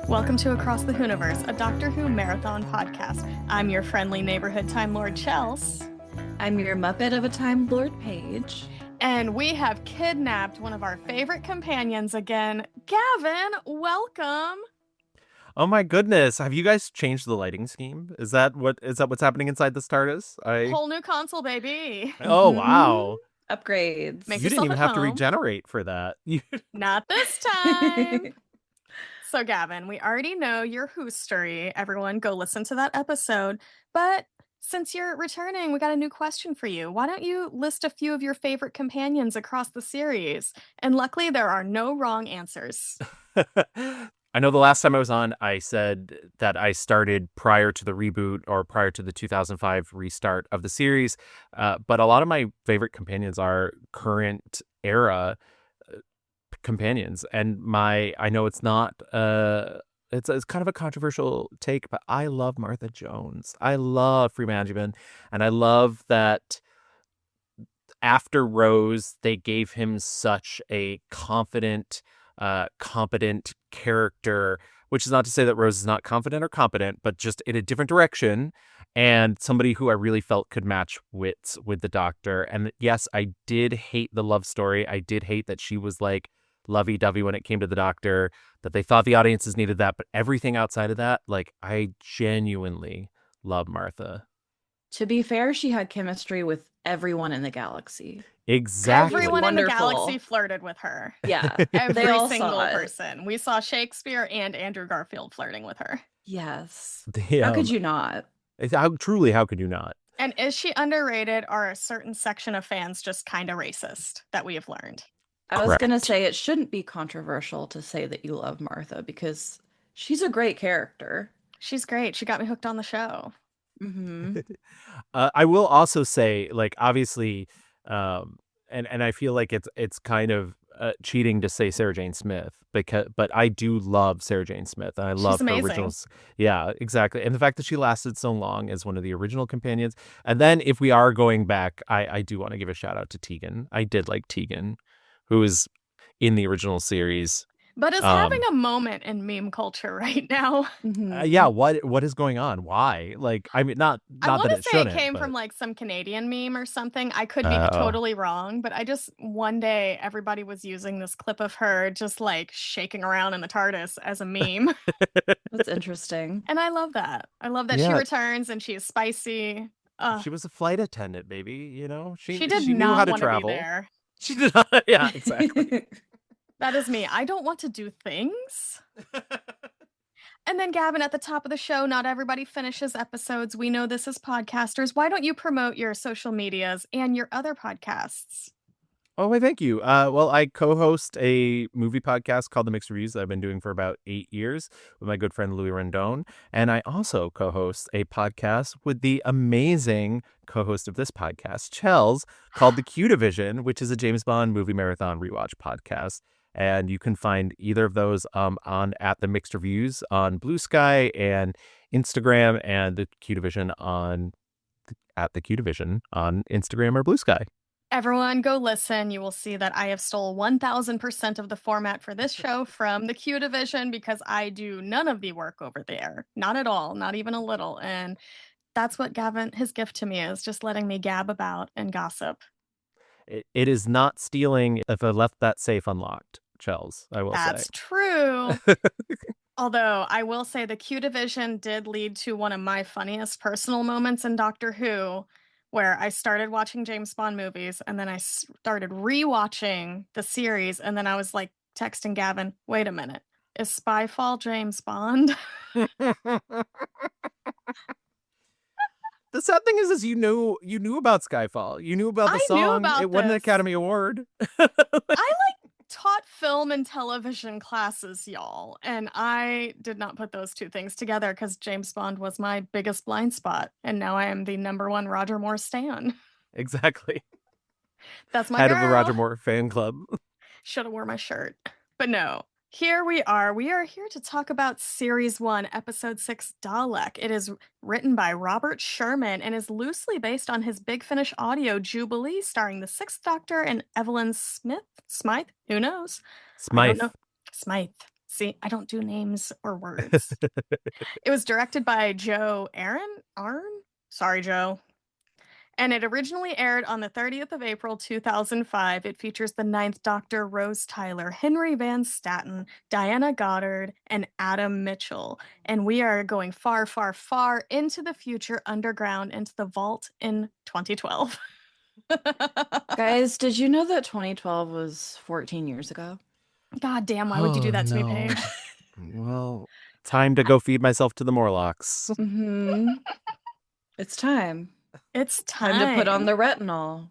Welcome to Across the Whoniverse, a Doctor Who marathon podcast. I'm your friendly neighborhood Time Lord Chels. I'm your Muppet of a Time Lord Paige. And we have kidnapped one of our favorite companions again. Gavin, welcome. Oh my goodness. Have you guys changed the lighting scheme? Is that what's happening inside the TARDIS? Whole new console, baby. Oh, wow. Upgrades. Make You didn't yourself even at have to home. regenerate for that. Not this time. So, Gavin, we already know your Whostory. Everyone, go listen to that episode. But since you're returning, we got a new question for you. Why don't you list a few of your favorite companions across the series? And luckily, there are no wrong answers. I know the last time I was on, I said that I started prior to the reboot or prior to the 2005 restart of the series. But a lot of my favorite companions are current era companions. And I know it's not, it's kind of a controversial take, but I love Martha Jones. I love Freeman, and I love that after Rose, they gave him such a confident, competent character, which is not to say that Rose is not confident or competent, but just in a different direction, and somebody who I really felt could match wits with the Doctor. And yes, I did hate the love story. I did hate that she was like lovey-dovey when it came to the Doctor, that they thought the audiences needed that, but everything outside of that, like, I genuinely love Martha. To be fair, she had chemistry with everyone in the galaxy. Exactly. Everyone in the Wonderful. galaxy flirted with her. Yeah. Every They all single saw it. person. We saw Shakespeare and Andrew Garfield flirting with her. Yes. How How could you not? How could you not? And is she underrated, or a certain section of fans just kind of racist that we have learned? I was Correct. going to say it shouldn't be controversial to say that you love Martha because she's a great character. She's great. She got me hooked on the show. Mm-hmm. I will also say, like, obviously, and I feel like it's kind of cheating to say Sarah Jane Smith, but I do love Sarah Jane Smith. I love her amazing. originals. Yeah, exactly. And the fact that she lasted so long as one of the original companions. And then if we are going back, I do want to give a shout out to Tegan. I did like Tegan, who is in the original series. But is having a moment in meme culture right now. Yeah, what is going on? Why? Like, I mean, not I that want to it say it shouldn't, came but... from like some Canadian meme or something. I could be totally wrong, but I just, one day everybody was using this clip of her just like shaking around in the TARDIS as a meme. That's interesting. And I love that. I love that she Yeah. returns and she is spicy. She was a flight attendant, baby. You know, She did she knew not how to want to be travel. there. She did not. Yeah, exactly. That is me. I don't want to do things. And then, Gavin, at the top of the show, not everybody finishes episodes. We know this as podcasters. Why don't you promote your social medias and your other podcasts? Oh, why, thank you. Well, I co-host a movie podcast called The Mixed Reviews that I've been doing for about 8 years with my good friend Louis Rendon. And I also co-host a podcast with the amazing co-host of this podcast, Chels, called The Q Division, which is a James Bond movie marathon rewatch podcast. And you can find either of those on at The Mixed Reviews on Blue Sky and Instagram, and The Q Division at The Q Division on Instagram or Blue Sky. Everyone, go listen. You will see that I have stole 1000% of the format for this show from the Q Division because I do none of the work over there. Not at all, not even a little. And that's what Gavin, his gift to me is, just letting me gab about and gossip. It is not stealing if I left that safe unlocked, Chels, I will say. That's true. Although I will say the Q Division did lead to one of my funniest personal moments in Doctor Who, where I started watching James Bond movies and then I started rewatching the series, and then I was like texting Gavin, wait a minute, is Spyfall James Bond? The sad thing is you knew about Skyfall. You knew about the song. Knew about it won an this. Academy Award. I taught film and television classes, y'all, and I did not put those two things together because James Bond was my biggest blind spot, and now I am the #1 Roger Moore stan. Exactly. That's my Head girl. of the Roger Moore fan club. Should have wore my shirt. But no, Here we are. We are here to talk about Series 1, Episode 6, Dalek. It is written by Robert Sherman and is loosely based on his Big Finish audio Jubilee, starring the Sixth Doctor and Evelyn Smythe? Who knows? I don't Smythe. know. Smythe. See, I don't do names or words. It was directed by Joe Arn? Sorry, Joe. And it originally aired on the 30th of April, 2005. It features the Ninth Doctor, Rose Tyler, Henry Van Staten, Diana Goddard, and Adam Mitchell. And we are going far, far, far into the future, underground, into the vault in 2012. Guys, did you know that 2012 was 14 years ago? God damn, why would you do that to me, Paige? Well, time to go feed myself to the Morlocks. Mm-hmm. It's time. It's time. Time to put on the retinol.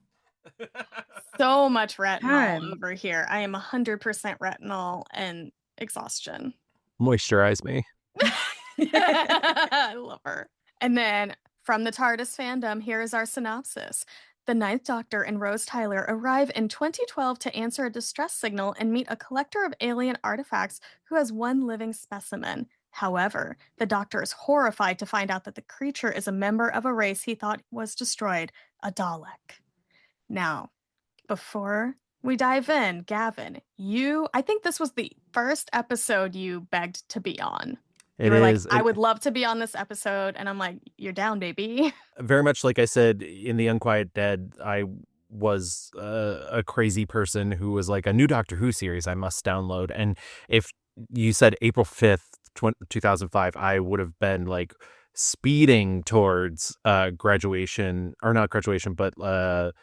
So much retinol Time. over here. I am 100% retinol and exhaustion. Moisturize me. I love her. And then from the TARDIS fandom, here is our synopsis. The Ninth Doctor and Rose Tyler arrive in 2012 to answer a distress signal and meet a collector of alien artifacts who has one living specimen. However, the Doctor is horrified to find out that the creature is a member of a race he thought was destroyed, a Dalek. Now, before we dive in, Gavin, I think this was the first episode you begged to be on. You were like, I would love to be on this episode. And I'm like, you're down, baby. Very much like I said in The Unquiet Dead, I was a crazy person who was like, a new Doctor Who series I must download. And if you said April 5th, 2005, I would have been like speeding towards graduation, or not graduation, but the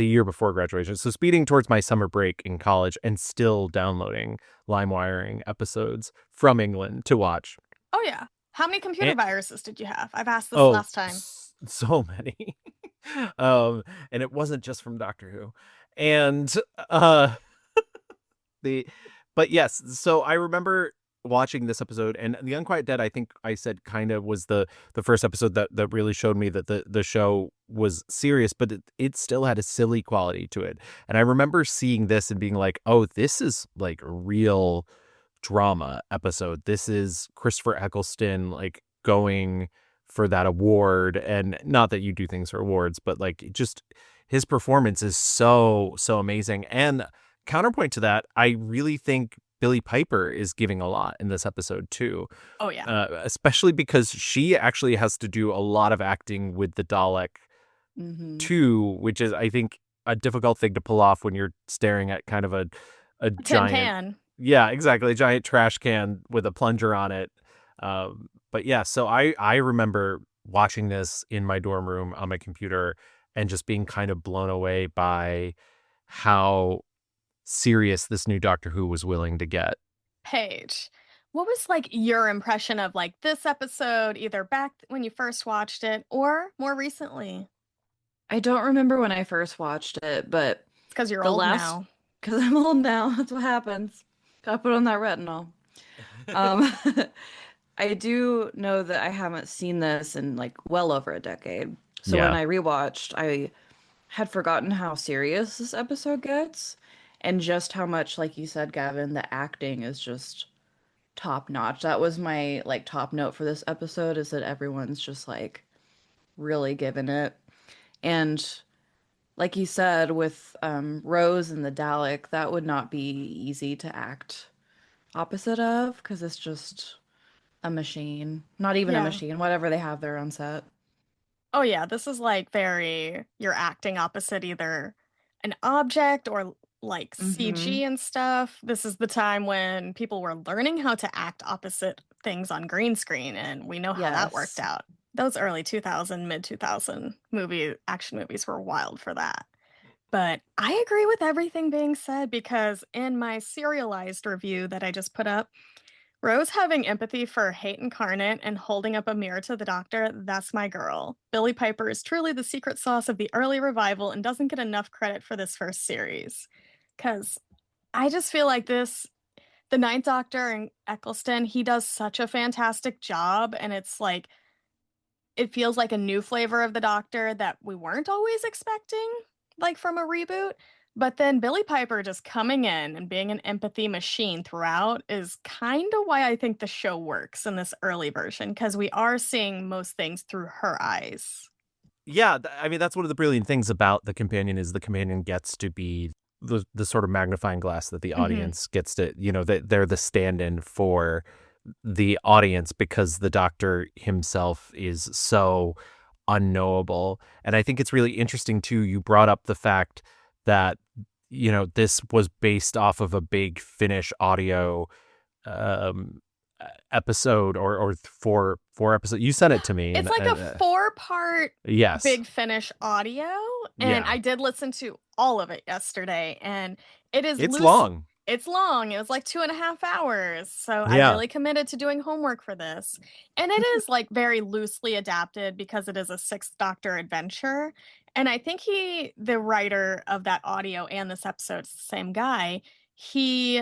year before graduation. So speeding towards my summer break in college and still downloading LimeWiring episodes from England to watch. Oh, yeah. How many computer viruses did you have? I've asked this last time. So many. And it wasn't just from Doctor Who. And but yes, so I remember watching this episode, and The Unquiet Dead, I think I said kind of was the first episode that really showed me that the show was serious, but it still had a silly quality to it. And I remember seeing this and being like, oh, this is like a real drama episode. This is Christopher Eccleston like going for that award, and not that you do things for awards, but like just his performance is so amazing. And counterpoint to that, I really think Billie Piper is giving a lot in this episode too. Oh yeah. Especially because she actually has to do a lot of acting with the Dalek too, which is, I think, a difficult thing to pull off when you're staring at kind of a giant can. Yeah, exactly, a giant trash can with a plunger on it. But yeah, so I remember watching this in my dorm room on my computer and just being kind of blown away by how serious this new Doctor Who was willing to get. Paige, what was like your impression of like this episode, either back when you first watched it or more recently? I don't remember when I first watched it, but it's because you're old now. Because I'm old now. That's what happens. Gotta put on that retinol. I do know that I haven't seen this in like well over a decade. So when I rewatched, I had forgotten how serious this episode gets, and just how much, like you said, Gavin, the acting is just top notch. That was my like top note for this episode, is that everyone's just like really giving it. And like you said, with Rose and the Dalek, that would not be easy to act opposite of, because it's just a machine. Not even a machine, whatever they have there on set. Oh yeah, this is like you're acting opposite either an object or like CG and stuff. This is the time when people were learning how to act opposite things on green screen, and we know how that worked out. Those early 2000, mid 2000 action movies were wild for that. But I agree with everything being said, because in my serialized review that I just put up, Rose having empathy for hate incarnate and holding up a mirror to the Doctor, that's my girl. Billie Piper is truly the secret sauce of the early revival and doesn't get enough credit for this first series. Because I just feel like the Ninth Doctor and Eccleston, he does such a fantastic job, and it's like, it feels like a new flavor of the Doctor that we weren't always expecting, like from a reboot. But then Billie Piper just coming in and being an empathy machine throughout is kind of why I think the show works in this early version, because we are seeing most things through her eyes. Yeah, I mean, that's one of the brilliant things about the companion is the companion gets to be the sort of magnifying glass that the audience gets to, they're the stand-in for the audience because the Doctor himself is so unknowable. And I think it's really interesting too. You brought up the fact that, this was based off of a big Finnish audio episode or four episodes. You sent it to me. It's like a 4-part yes. Big Finish audio. And I did listen to all of it yesterday. And it's long. It's long. It was like 2.5 hours. So I really committed to doing homework for this. And it is like very loosely adapted because it is a Sixth Doctor adventure. And I think the writer of that audio and this episode is the same guy. He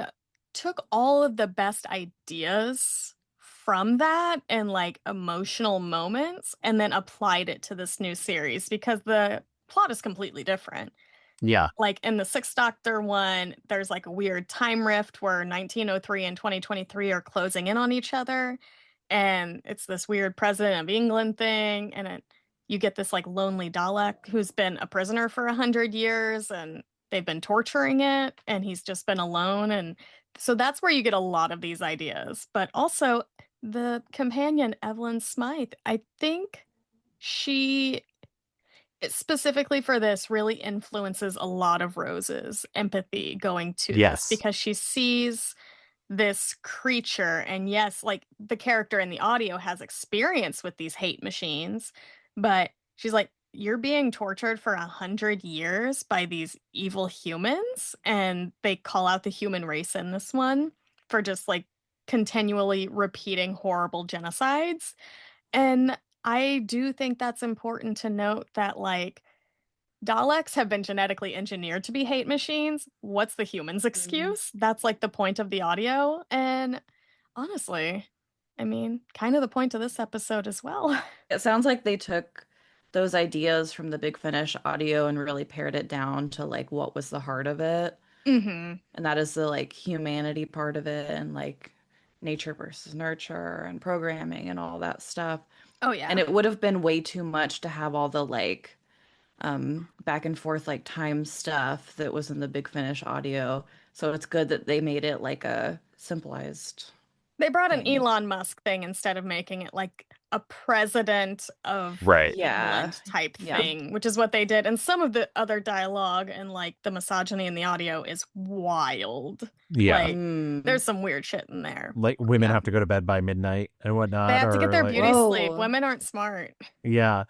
took all of the best ideas from that and like emotional moments and then applied it to this new series because the plot is completely different. Yeah. Like in the Sixth Doctor one, there's like a weird time rift where 1903 and 2023 are closing in on each other. And it's this weird president of England thing. And you get this like lonely Dalek who's been a prisoner for 100 years and they've been torturing it. And he's just been alone. And so that's where you get a lot of these ideas. But also the companion, Evelyn Smythe, I think she specifically for this really influences a lot of Rose's empathy going to this because she sees this creature and yes, like the character in the audio has experience with these hate machines, but she's like, you're being tortured for 100 years by these evil humans, and they call out the human race in this one for just like continually repeating horrible genocides. And I do think that's important to note that, like, Daleks have been genetically engineered to be hate machines. What's the humans' excuse? That's, like, the point of the audio, and honestly, I mean, kind of the point of this episode as well. It sounds like they took those ideas from the Big Finish audio and really pared it down to, like, what was the heart of it. Mm-hmm. And that is the, like, humanity part of it and, like, nature versus nurture and programming and all that stuff. Oh, yeah. And it would have been way too much to have all the, like, back and forth, like, time stuff that was in the Big Finish audio. So it's good that they made it, like, a simplified. They brought an Elon Musk thing instead of making it, like, a president of England type thing, which is what they did. And some of the other dialogue and, like, the misogyny in the audio is wild. Yeah. Like, there's some weird shit in there. Like women have to go to bed by midnight and whatnot. They have to get their like, beauty sleep. Women aren't smart. Yeah.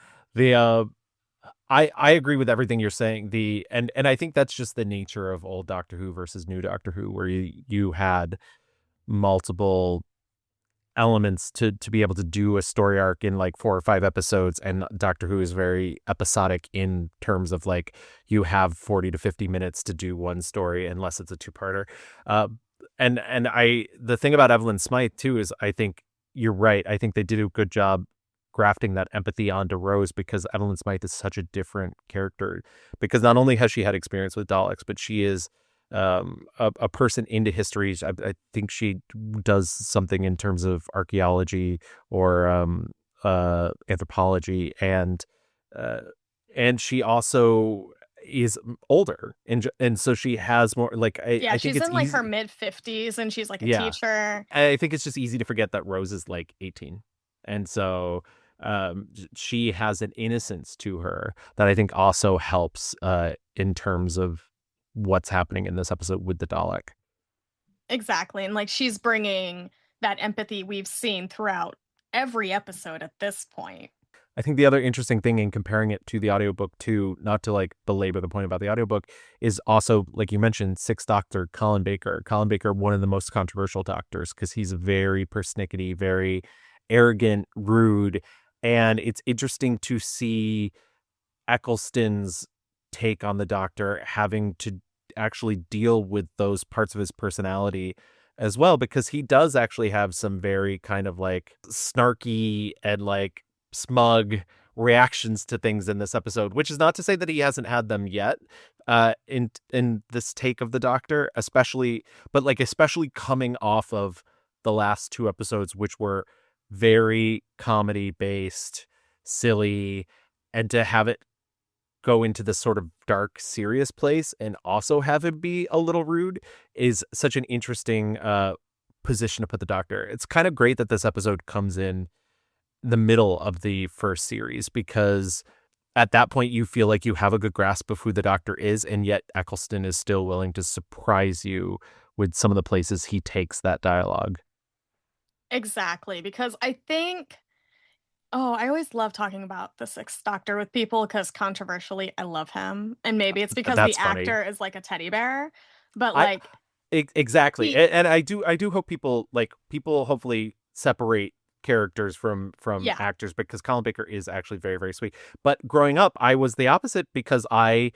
I agree with everything you're saying. And I think that's just the nature of old Doctor Who versus new Doctor Who, where you had multiple elements to be able to do a story arc in like 4 or 5 episodes, and Doctor Who is very episodic in terms of like you have 40 to 50 minutes to do one story unless it's a 2-parter. And the thing about Evelyn Smythe too is I think you're right. I think they did a good job grafting that empathy onto Rose because Evelyn Smythe is such a different character, because not only has she had experience with Daleks, but she is a person into history. I think she does something in terms of archaeology or anthropology, and she also is older, and so she has more like I think she's it's in like her mid-50s and she's like a teacher. I think it's just easy to forget that Rose is like 18, and so she has an innocence to her that I think also helps in terms of what's happening in this episode with the Dalek. Exactly. And like she's bringing that empathy we've seen throughout every episode at this point. I think the other interesting thing in comparing it to the audiobook too, not to like belabor the point about the audiobook, is also, like you mentioned, Sixth Doctor Colin Baker, one of the most controversial doctors, because he's very persnickety, very arrogant, rude. And it's interesting to see Eccleston's take on the Doctor having to actually deal with those parts of his personality as well, because he does actually have some very kind of like snarky and like smug reactions to things in this episode, which is not to say that he hasn't had them yet in this take of the Doctor, especially coming off of the last two episodes, which were very comedy based, silly, and to have it go into this sort of dark, serious place and also have him be a little rude is such an interesting position to put the Doctor. It's kind of great that this episode comes in the middle of the first series, because at that point you feel like you have a good grasp of who the Doctor is, and yet Eccleston is still willing to surprise you with some of the places he takes that dialogue. Exactly, because I think, I always love talking about the Sixth Doctor with people because controversially I love him, and maybe it's because That's the funny. actor is like a teddy bear, but exactly. he- And I do hope people hopefully separate characters from Yeah. actors, because Colin Baker is actually very, very sweet. But growing up, I was the opposite, because I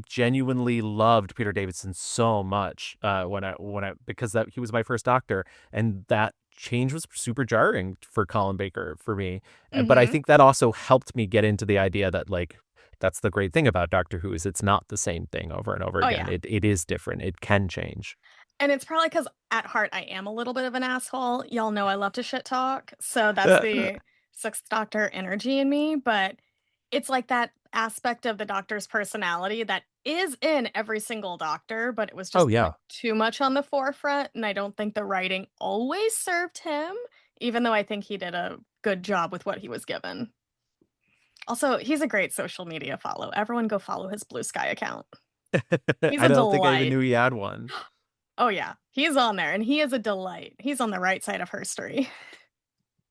genuinely loved Peter Davison so much because he was my first Doctor, and that change was super jarring for Colin Baker for me. But I think that also helped me get into the idea that that's the great thing about Doctor Who, is it's not the same thing over and over again. Yeah. It is different. It can change. And it's probably because at heart I am a little bit of an asshole. Y'all know I love to shit talk, so that's the Sixth Doctor energy in me. But it's like that aspect of the Doctor's personality that is in every single Doctor, but it was just put too much on the forefront, and I don't think the writing always served him, even though I think he did a good job with what he was given. Also, he's a great social media follow. Everyone go follow his Blue Sky account. He's I a don't think I even delight. knew he had one. Oh yeah, he's on there, and he is a delight. He's on the right side of herstory.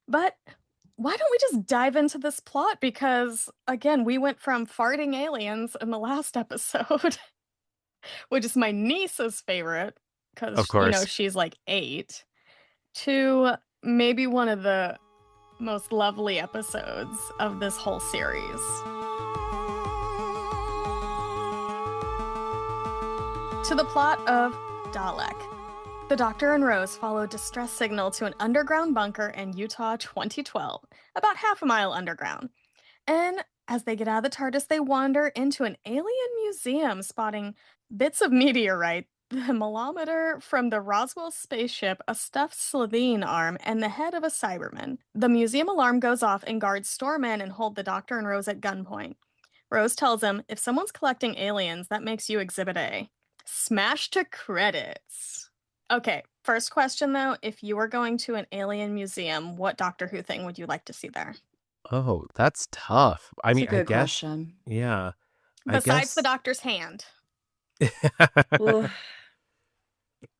But why don't we just dive into this plot? Because, again, we went from farting aliens in the last episode, which is my niece's favorite, Of because, course. she's like 8, to maybe one of the most lovely episodes of this whole series. To the plot of Dalek. The Doctor and Rose follow a distress signal to an underground bunker in Utah 2012, about half a mile underground. And as they get out of the TARDIS, they wander into an alien museum, spotting bits of meteorite, the helimeter from the Roswell spaceship, a stuffed Slovene arm, and the head of a Cyberman. The museum alarm goes off, and guards storm in and hold the Doctor and Rose at gunpoint. Rose tells him, if someone's collecting aliens, that makes you Exhibit A. Smash to credits. Okay, first question though, if you were going to an alien museum, what Doctor Who thing would you like to see there? Oh, that's tough. I mean, a good I guess. Question. Yeah. Besides the Doctor's hand.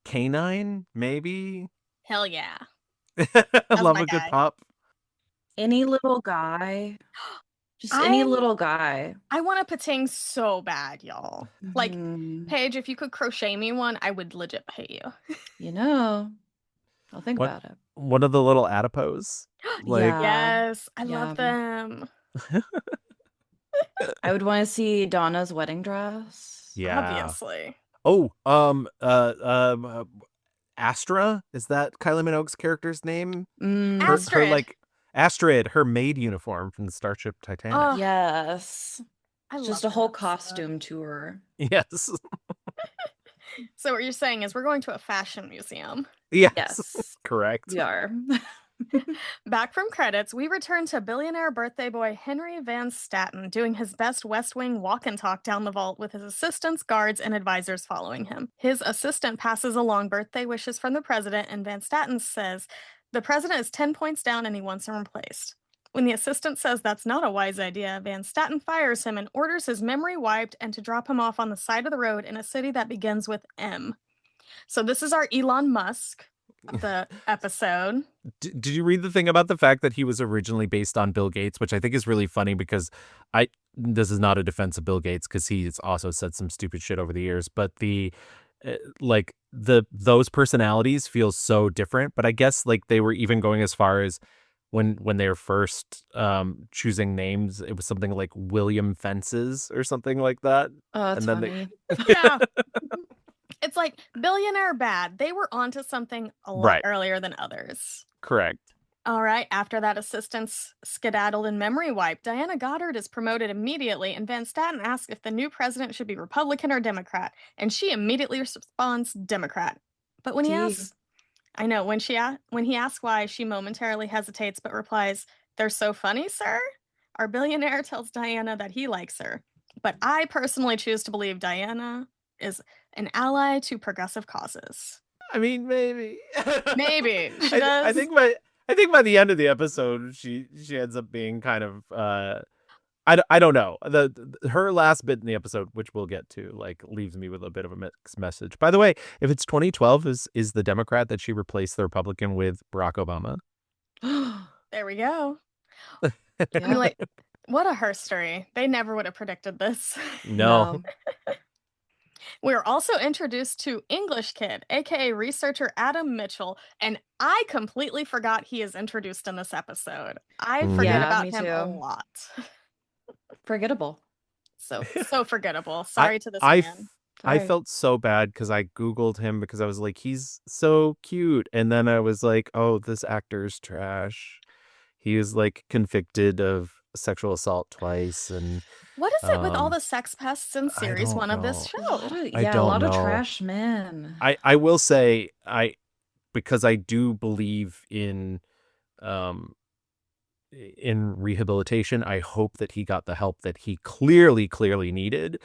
Canine, maybe. Hell yeah. I love my a good guy. pup. Any little guy. Just any little guy. I want a Pting so bad, y'all. Like, Paige, if you could crochet me one, I would legit pay you. I'll think about it. One of the little adipose. Yes, I love them. I would want to see Donna's wedding dress. Yeah. Obviously. Oh, Astra, is that Kylie Minogue's character's name? Astrid. Astrid, her maid uniform from the Starship Titanic. Oh, yes. I Just a whole costume tour. Yes. So what you're saying is we're going to a fashion museum. Yes. Correct. We are. Back from credits, we return to billionaire birthday boy Henry Van Staten doing his best West Wing walk and talk down the vault with his assistants, guards, and advisors following him. His assistant passes along birthday wishes from the president, and Van Staten says the president is 10 points down and he wants him replaced. When the assistant says that's not a wise idea, Van Staten fires him and orders his memory wiped and to drop him off on the side of the road in a city that begins with M. So this is our Elon Musk of the episode. Did you read the thing about the fact that he was originally based on Bill Gates, which I think is really funny, because this is not a defense of Bill Gates, because he's also said some stupid shit over the years, but those personalities feel so different. But I guess they were even going as far as when they were first choosing names, it was something like William Fences or something like that. Oh, that's funny. Yeah. It's like billionaire bad. They were onto something a lot earlier than others. Correct. All right, after that assistant's skedaddled and memory wiped, Diana Goddard is promoted immediately, and Van Staten asks if the new president should be Republican or Democrat, and she immediately responds Democrat. But when he Tea. asks, I know, when he asks why, she momentarily hesitates but replies, "They're so funny, sir?" Our billionaire tells Diana that he likes her, but I personally choose to believe Diana is an ally to progressive causes. I mean, maybe. Maybe she I does. think by the end of the episode, she ends up being kind of I don't know. Her last bit in the episode, which we'll get to, like leaves me with a bit of a mixed message. By the way, if it's 2012, is the Democrat that she replaced the Republican with Barack Obama? There we go. Yeah. I mean, like, what a herstory. They never would have predicted this. No. We are also introduced to English Kid, aka researcher Adam Mitchell, and I completely forgot he is introduced in this episode. I forget Yeah, about me him a too. lot. Forgettable. So forgettable. Sorry to this I man. I felt so bad because I Googled him because I was like, he's so cute. And then I was like, oh, this actor's trash. He was like convicted of sexual assault twice. And What is it with all the sex pests in I series don't one of this know. show? I a don't lot of know. trash men. I will say because I do believe in rehabilitation, I hope that he got the help that he clearly needed,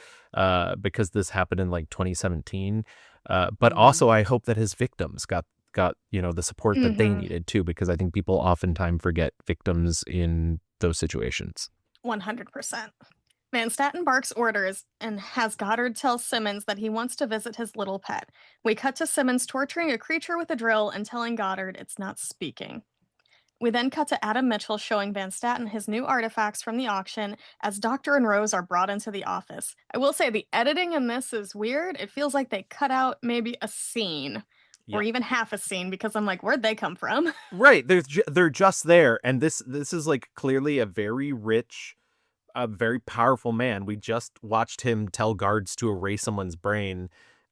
because this happened in like 2017. But also I hope that his victims got the support that they needed too, because I think people oftentimes forget victims in those situations. 100%. Van Staten barks orders and has Goddard tell Simmons that he wants to visit his little pet. We cut to Simmons torturing a creature with a drill and telling Goddard it's not speaking. We then cut to Adam Mitchell showing Van Staten his new artifacts from the auction as Doctor and Rose are brought into the office. I will say the editing in this is weird. It feels like they cut out maybe a scene or even half a scene, because I'm like, where'd they come from? Right. They're just there. And this is like clearly a very rich, a very powerful man. We just watched him tell guards to erase someone's brain.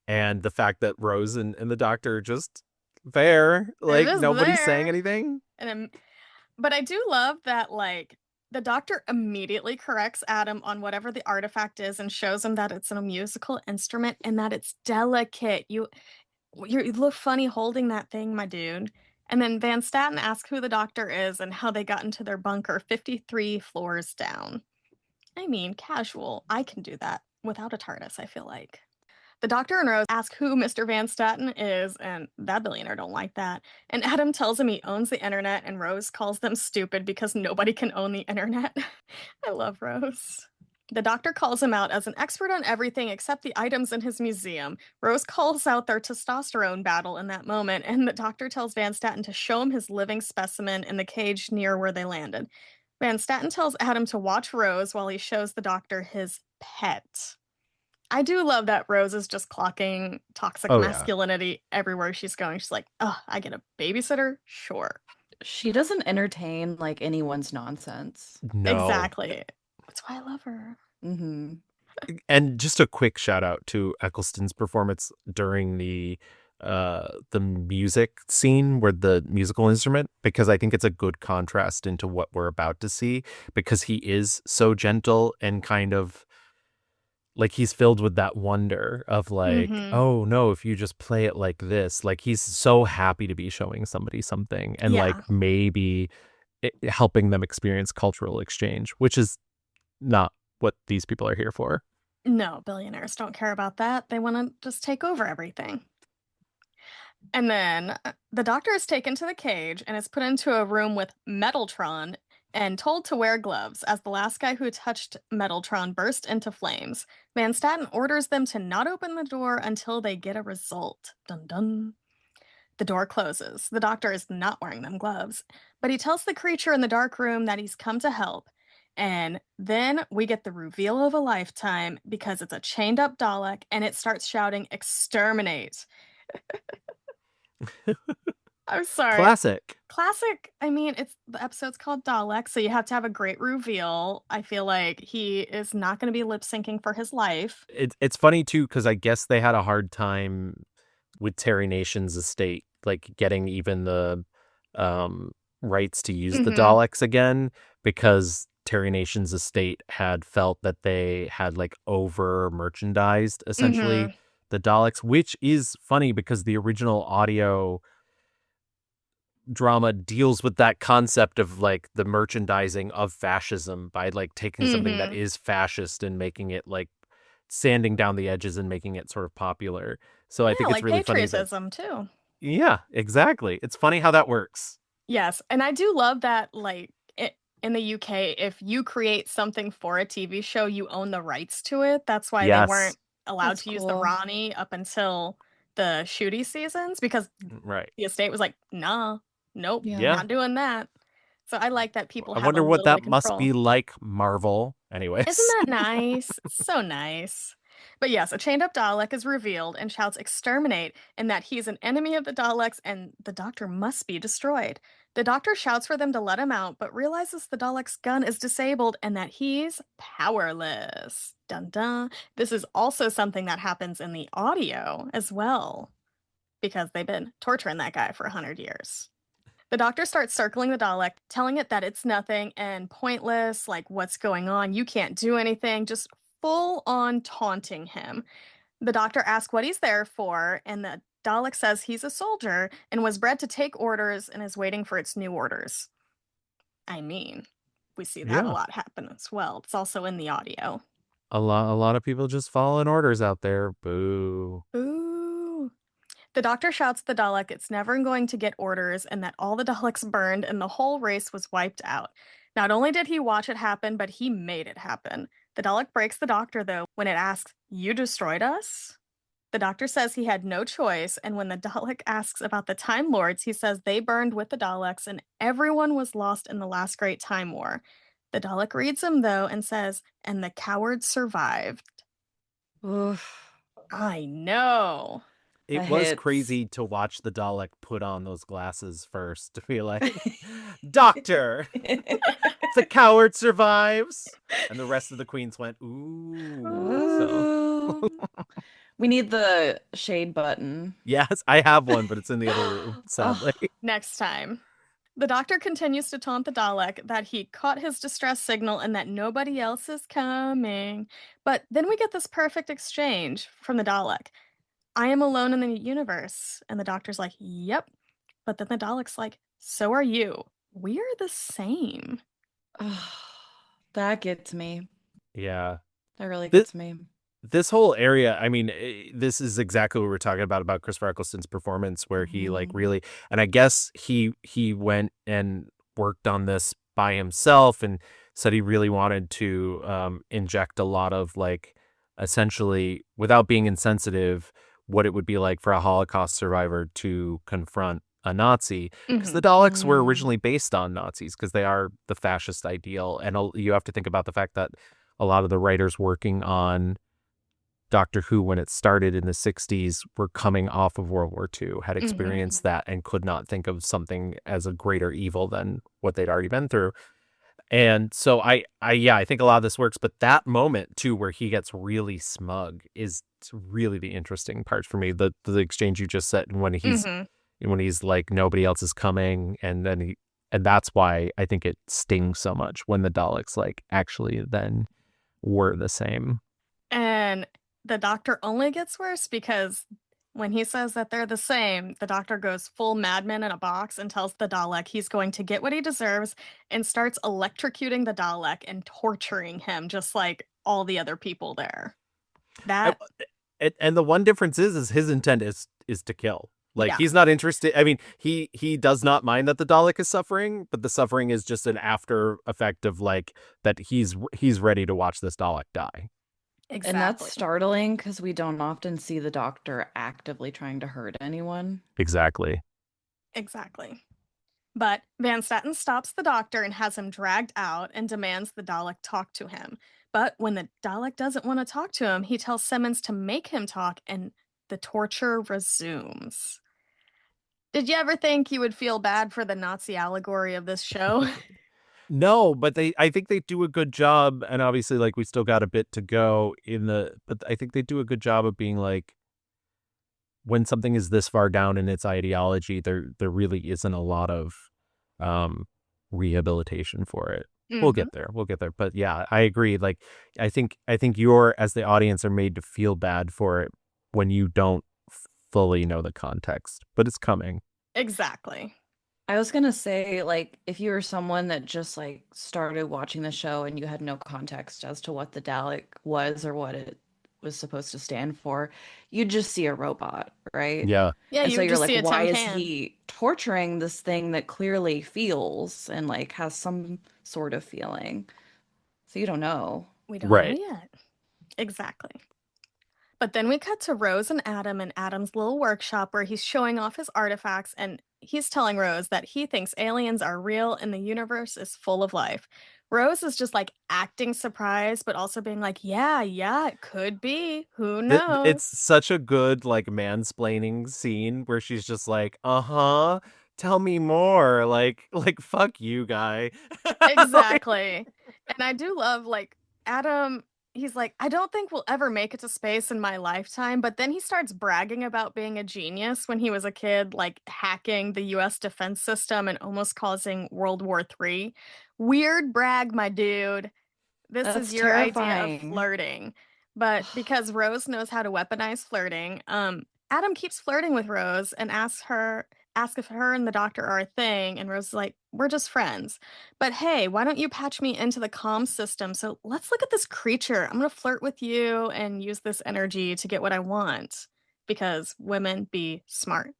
And the fact that Rose and the doctor are just there, like nobody's saying anything. But I do love that, like, the doctor immediately corrects Adam on whatever the artifact is and shows him that it's a musical instrument and that it's delicate. You look funny holding that thing, my dude. And then Van Staten asks who the doctor is and how they got into their bunker 53 floors down. I mean, casual. I can do that without a TARDIS, I feel like. The doctor and Rose ask who Mr. Van Staten is, and that billionaire don't like that. And Adam tells him he owns the internet, and Rose calls them stupid because nobody can own the internet. I love Rose. The doctor calls him out as an expert on everything except the items in his museum. Rose calls out their testosterone battle in that moment, and the doctor tells Van Staten to show him his living specimen in the cage near where they landed. Van Staten tells Adam to watch Rose while he shows the doctor his pet. I do love that Rose is just clocking toxic masculinity everywhere she's going. She's like, oh, I get a babysitter? Sure. She doesn't entertain like anyone's nonsense. No. Exactly. That's why I love her. Mm-hmm. And just a quick shout out to Eccleston's performance during the music scene where the musical instrument, because I think it's a good contrast into what we're about to see, because he is so gentle and kind of like he's filled with that wonder of like, oh no, if you just play it like this, like he's so happy to be showing somebody something and like maybe helping them experience cultural exchange, which is not what these people are here for. No, billionaires don't care about that. They want to just take over everything. And then the doctor is taken to the cage and is put into a room with Metaltron and told to wear gloves as the last guy who touched Metaltron burst into flames. Van Staten orders them to not open the door until they get a result. Dun dun. The door closes. The doctor is not wearing them gloves, but he tells the creature in the dark room that he's come to help. And then we get the reveal of a lifetime because it's a chained up Dalek and it starts shouting, "Exterminate." I'm sorry. Classic. I mean, the episode's called Dalek, so you have to have a great reveal. I feel like he is not going to be lip syncing for his life. It's funny too, because I guess they had a hard time with Terry Nation's estate, like getting even the rights to use the Mm-hmm. Daleks again, because Terry Nation's estate had felt that they had like over merchandised essentially Mm-hmm. the Daleks, which is funny because the original audio drama deals with that concept of like the merchandising of fascism by like taking something that Mm-hmm. is fascist and making it like sanding down the edges and making it sort of popular. So I Yeah, think it's like really funny that, patriotism too. yeah, exactly. It's funny how that works. Yes, and I do love that, like, in the UK, if you create something for a TV show, you own the rights to it. That's why they Yes. weren't allowed That's to use the cool. Ronnie up until the Shooty seasons because Right. the estate was like, nah, nope, Yeah. Yeah. not doing that. So I like that people I have a wonder what little bit that of must control. be like, Marvel. Isn't Anyways. that nice? So nice. But yes, a chained up Dalek is revealed and shouts exterminate, and that he's an enemy of the Daleks and the Doctor must be destroyed. The Doctor shouts for them to let him out, but realizes the Dalek's gun is disabled and that he's powerless. Dun dun. This is also something that happens in the audio as well, because they've been torturing that guy for 100 years. The Doctor starts circling the Dalek, telling it that it's nothing and pointless, like, what's going on? You can't do anything, just full on taunting him. The Doctor asks what he's there for, and the Dalek says he's a soldier and was bred to take orders and is waiting for its new orders. I mean, we see that a Yeah. lot happen as well. It's also in the audio. A lot of people just following orders out there. Boo. Ooh. The Doctor shouts at the Dalek it's never going to get orders and that all the Daleks burned and the whole race was wiped out. Not only did he watch it happen, but he made it happen. The Dalek breaks the Doctor, though, when it asks, "You destroyed us?" The Doctor says he had no choice, and when the Dalek asks about the Time Lords, he says they burned with the Daleks and everyone was lost in the last great Time War. The Dalek reads him, though, and says, "And the cowards survived." Oof. I know. It That was hits. crazy to watch the Dalek put on those glasses first to be like, Doctor, the coward survives. And the rest of the queens went, ooh. So, Ooh. We need the shade button. yes, I have one, but it's in the other room, sadly. Oh, Next time. The Doctor continues to taunt the Dalek that he caught his distress signal and that nobody else is coming. But then we get this perfect exchange from the Dalek. "I am alone in the universe." And the Doctor's like, "Yep." But then the Dalek's like, "So are you. We're the same." oh, that gets me. Yeah. That really This, gets me. this whole area, I mean, this is exactly what we're talking about Christopher Eccleston's performance, where he like Mhm. really, and I guess he went and worked on this by himself and said he really wanted to inject a lot of like, essentially, without being insensitive, what it would be like for a Holocaust survivor to confront a Nazi, because the Hmm. Daleks were Mm. originally based on Nazis because they are the fascist ideal, and you have to think about the fact that a lot of the writers working on Doctor Who when it started in the 60s were coming off of World War II, had Hmm. experienced that, and could not think of something as a greater evil than what they'd already been through. And so yeah, I think a lot of this works, but that moment too, where he gets really smug, is really the interesting part for me. The exchange you just said, Hmm. when he's like, nobody else is coming, and then and that's why I think it stings so much when the Daleks like actually then were the same. And the Doctor only gets worse because when he says that they're the same, the Doctor goes full madman in a box and tells the Dalek he's going to get what he deserves and starts electrocuting the Dalek and torturing him just like all the other people there. I, That, and the one difference is his intent is to kill. Like, yeah, he's not interested. I mean, he does not mind that the Dalek is suffering, but the suffering is just an after effect of like that he's ready to watch this Dalek die. And that's exactly. startling because we don't often see the Doctor actively trying to hurt anyone. Exactly. Exactly. But Van Statten stops the Doctor and has him dragged out and demands the Dalek talk to him. But when the Dalek doesn't want to talk to him, he tells Simmons to make him talk and the torture resumes. Did you ever think you would feel bad for the Nazi allegory of this show? No, but I think they do a good job, and obviously, like, we still got a bit to go but I think they do a good job of being like, when something is this far down in its ideology, there really isn't a lot of rehabilitation for it. We'll get there. But yeah, I agree. Like, I think you're, as the audience, are made to feel bad for it when you don't fully know the context, but it's coming. Exactly. I was gonna say, like, if you were someone that just like started watching the show and you had no context as to what the Dalek was or what it was supposed to stand for, you'd just see a robot, right? Yeah. Yeah, And you so would you're just like, see a why tin is can. he torturing this thing that clearly feels and like has some sort of feeling? So you don't know. We don't know Right. yet. Exactly. But then we cut to Rose and Adam in Adam's little workshop where he's showing off his artifacts, and he's telling Rose that he thinks aliens are real and the universe is full of life. Rose is just like acting surprised, but also being like, yeah, it could be. Who knows? It's such a good, like, mansplaining scene where she's just like, uh-huh, tell me more. Like, fuck you, guy. Like, Exactly. And I do love, like, Adam, he's like, I don't think we'll ever make it to space in my lifetime. But then he starts bragging about being a genius when he was a kid, like hacking the US defense system and almost causing World War III. Weird brag, my dude. This is That's your idea of terrifying. flirting. But because Rose knows how to weaponize flirting, Adam keeps flirting with Rose and asks if her and the doctor are a thing, and Rose is like, we're just friends. But hey, why don't you patch me into the comm system? So let's look at this creature. I'm gonna flirt with you and use this energy to get what I want. Because women be smart.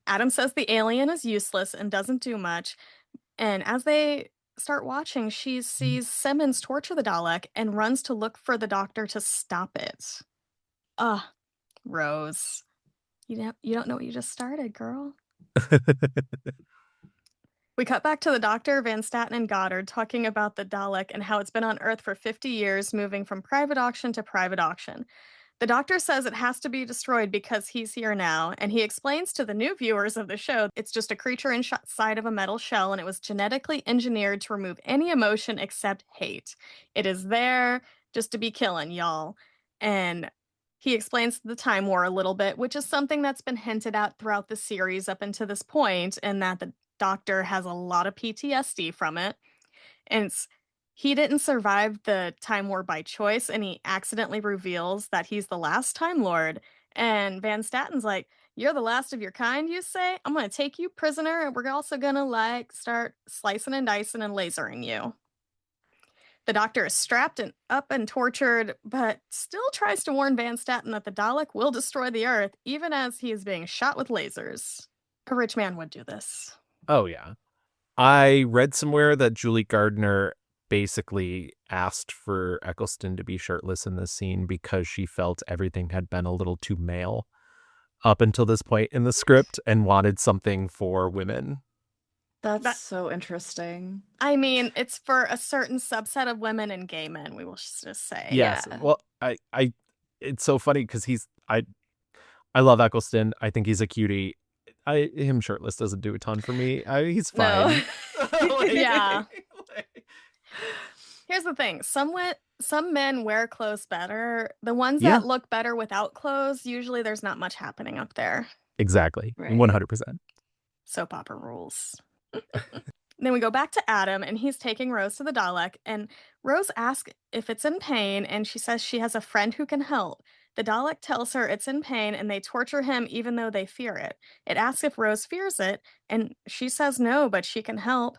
Adam says the alien is useless and doesn't do much, and as they start watching, she sees Simmons torture the Dalek and runs to look for the doctor to stop it. Ugh, Rose. You don't know what you just started, girl. We cut back to the doctor, Van Staten, and Goddard talking about the Dalek and how it's been on Earth for 50 years, moving from private auction to private auction. The doctor says it has to be destroyed because he's here now, and he explains to the new viewers of the show it's just a creature inside of a metal shell, and it was genetically engineered to remove any emotion except hate. It is there just to be killing, y'all. And he explains the Time War a little bit, which is something that's been hinted at throughout the series up until this point, and that the doctor has a lot of PTSD from it. And he didn't survive the Time War by choice, and he accidentally reveals that he's the last Time Lord. And Van Statten's like, you're the last of your kind, you say? I'm gonna take you prisoner, and we're also gonna, like, start slicing and dicing and lasering you. The doctor is strapped and up and tortured, but still tries to warn Van Statten that the Dalek will destroy the Earth, even as he is being shot with lasers. A rich man would do this. oh, yeah. I read somewhere that Julie Gardner basically asked for Eccleston to be shirtless in this scene because she felt everything had been a little too male up until this point in the script and wanted something for women. That's so interesting. I mean, it's for a certain subset of women and gay men, we will just say. Yes. Yeah. Well, I it's so funny because I love Eccleston. I think he's a cutie. Him shirtless doesn't do a ton for me. He's fine. No. Yeah. Here's the thing. Some men wear clothes better. The ones Yeah. that look better without clothes, usually there's not much happening up there. Exactly. Right. 100%. Soap opera rules. Then we go back to Adam, and he's taking Rose to the Dalek, and Rose asks if it's in pain, and she says she has a friend who can help. The Dalek tells her it's in pain, and they torture him even though they fear it. It asks if Rose fears it, and she says no, but she can help.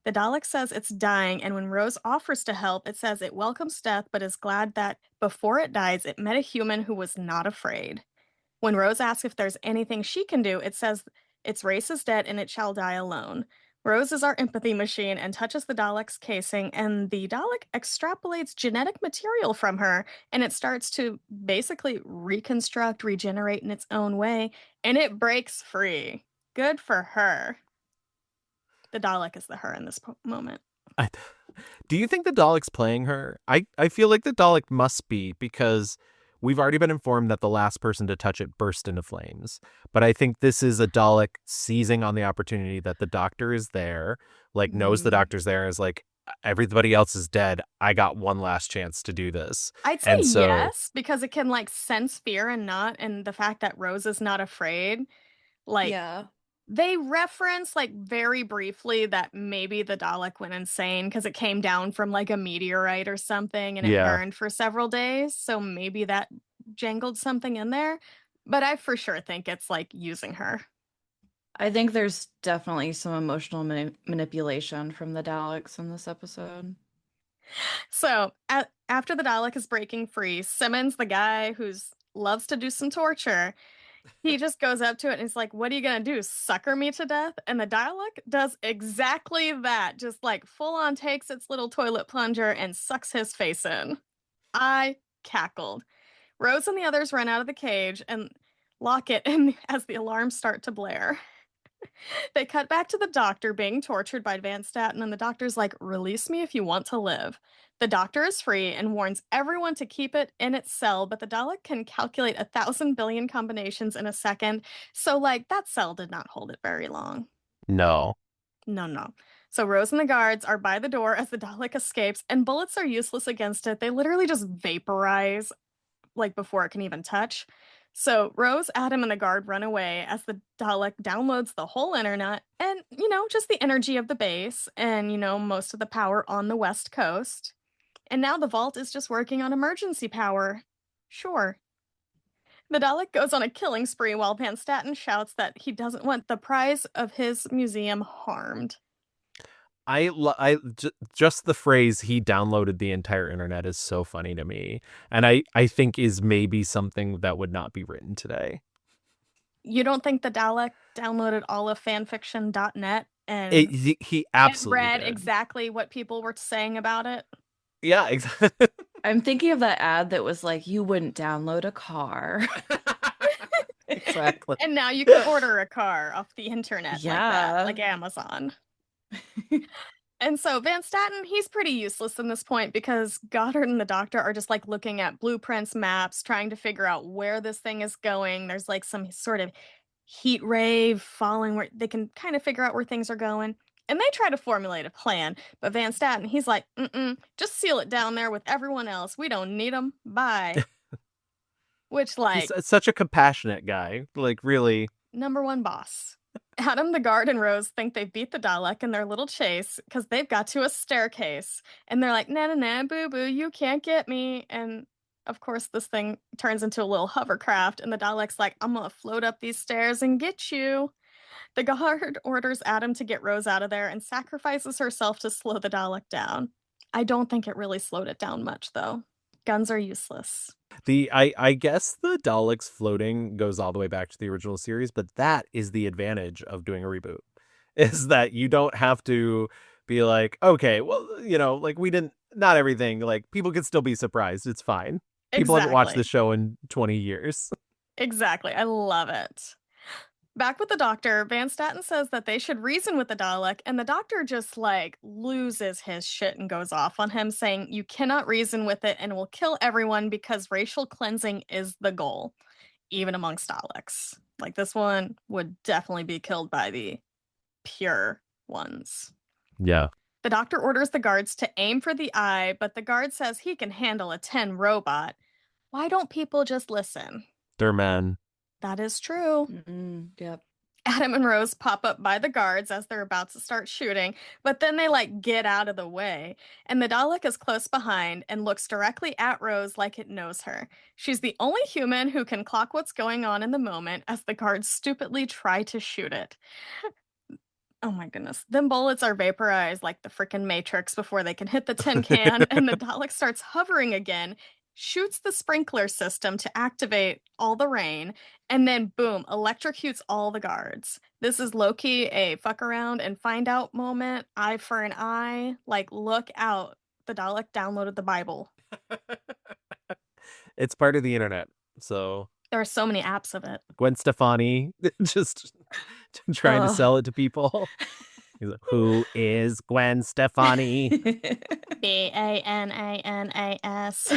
The Dalek says it's dying, and when Rose offers to help, it says it welcomes death, but is glad that before it dies, it met a human who was not afraid. When Rose asks if there's anything she can do, it says its race is dead and it shall die alone. Rose is our empathy machine and touches the Dalek's casing, and the Dalek extrapolates genetic material from her, and it starts to basically reconstruct, regenerate in its own way, and it breaks free. Good for her. The Dalek is the her in this moment. Do you think the Dalek's playing her? I feel like the Dalek must be, because we've already been informed that the last person to touch it burst into flames. But I think this is a Dalek seizing on the opportunity that the doctor is there, like knows the doctor's there, is like, everybody else is dead. I got one last chance to do this. I'd say And so, yes, because it can like sense fear and the fact that Rose is not afraid. Like, Yeah. They reference, like, very briefly that maybe the Dalek went insane because it came down from, like, a meteorite or something and it Yeah. burned for several days, so maybe that jangled something in there, but I for sure think it's, like, using her. I think there's definitely some emotional manipulation from the Daleks in this episode. So, after the Dalek is breaking free, Simmons, the guy who's loves to do some torture, he just goes up to it and he's like, "What are you gonna do? Sucker me to death?" And the Dalek does exactly that. Just like full on takes its little toilet plunger and sucks his face in. I cackled. Rose and the others run out of the cage and lock it in as the alarms start to blare. They cut back to the doctor being tortured by Van Staten, and the doctor's like, "Release me if you want to live." The doctor is free and warns everyone to keep it in its cell, but the Dalek can calculate 1,000 billion combinations in a second. So, like, that cell did not hold it very long. No. No, no. So, Rose and the guards are by the door as the Dalek escapes, and bullets are useless against it. They literally just vaporize, like, before it can even touch. So Rose, Adam, and the guard run away as the Dalek downloads the whole internet and, just the energy of the base and, most of the power on the West Coast. And now the vault is just working on emergency power. Sure. The Dalek goes on a killing spree while Van Staten shouts that he doesn't want the prize of his museum harmed. Just the phrase "he downloaded the entire internet" is so funny to me, and I think is maybe something that would not be written today. You don't think the Dalek downloaded all of fanfiction.net and he absolutely read did. exactly what people were saying about it? Yeah, exactly. I'm thinking of that ad that was like, "You wouldn't download a car." Exactly. And now you can order a car off the internet like that, like Amazon. And so Van Staten, he's pretty useless in this point because Goddard and the doctor are just like looking at blueprints, maps, trying to figure out where this thing is going. There's like some sort of heat ray falling where they can kind of figure out where things are going. And they try to formulate a plan, but Van Staten, he's like, just seal it down there with everyone else. We don't need them. Bye. Which, like, he's such a compassionate guy. Like, really. Number one boss. Adam, the guard, and Rose think they've beat the Dalek in their little chase because they've got to a staircase. And they're like, "Nah, nah, nah, boo boo, you can't get me." And of course, this thing turns into a little hovercraft, and the Dalek's like, "I'm gonna float up these stairs and get you." The guard orders Adam to get Rose out of there and sacrifices herself to slow the Dalek down. I don't think it really slowed it down much, though. Guns are useless. I guess the Daleks floating goes all the way back to the original series, but that is the advantage of doing a reboot, is that you don't have to be like, okay, well, like not everything, like people can still be surprised. It's fine. People haven't watched the show in 20 years. Exactly. I love it. Back with the doctor, Van Staten says that they should reason with the Dalek, and the doctor just, like, loses his shit and goes off on him, saying, "You cannot reason with it and will kill everyone because racial cleansing is the goal, even amongst Daleks." Like, this one would definitely be killed by the pure ones. Yeah. The doctor orders the guards to aim for the eye, but the guard says he can handle a 10 robot. Why don't people just listen? They're men. That is true. Yep. Adam and Rose pop up by the guards as they're about to start shooting, but then they get out of the way. And the Dalek is close behind and looks directly at Rose like it knows her. She's the only human who can clock what's going on in the moment as the guards stupidly try to shoot it. Oh my goodness. Them bullets are vaporized like the frickin' Matrix before they can hit the tin can, and the Dalek starts hovering again, shoots the sprinkler system to activate all the rain, and then boom, electrocutes all the guards. This is low-key a fuck around and find out moment, eye for an eye. Like, look out. The Dalek downloaded the Bible. It's part of the internet, so... There are so many apps of it. Gwen Stefani just trying to sell it to people. He's like, "Who is Gwen Stefani?" Bananas.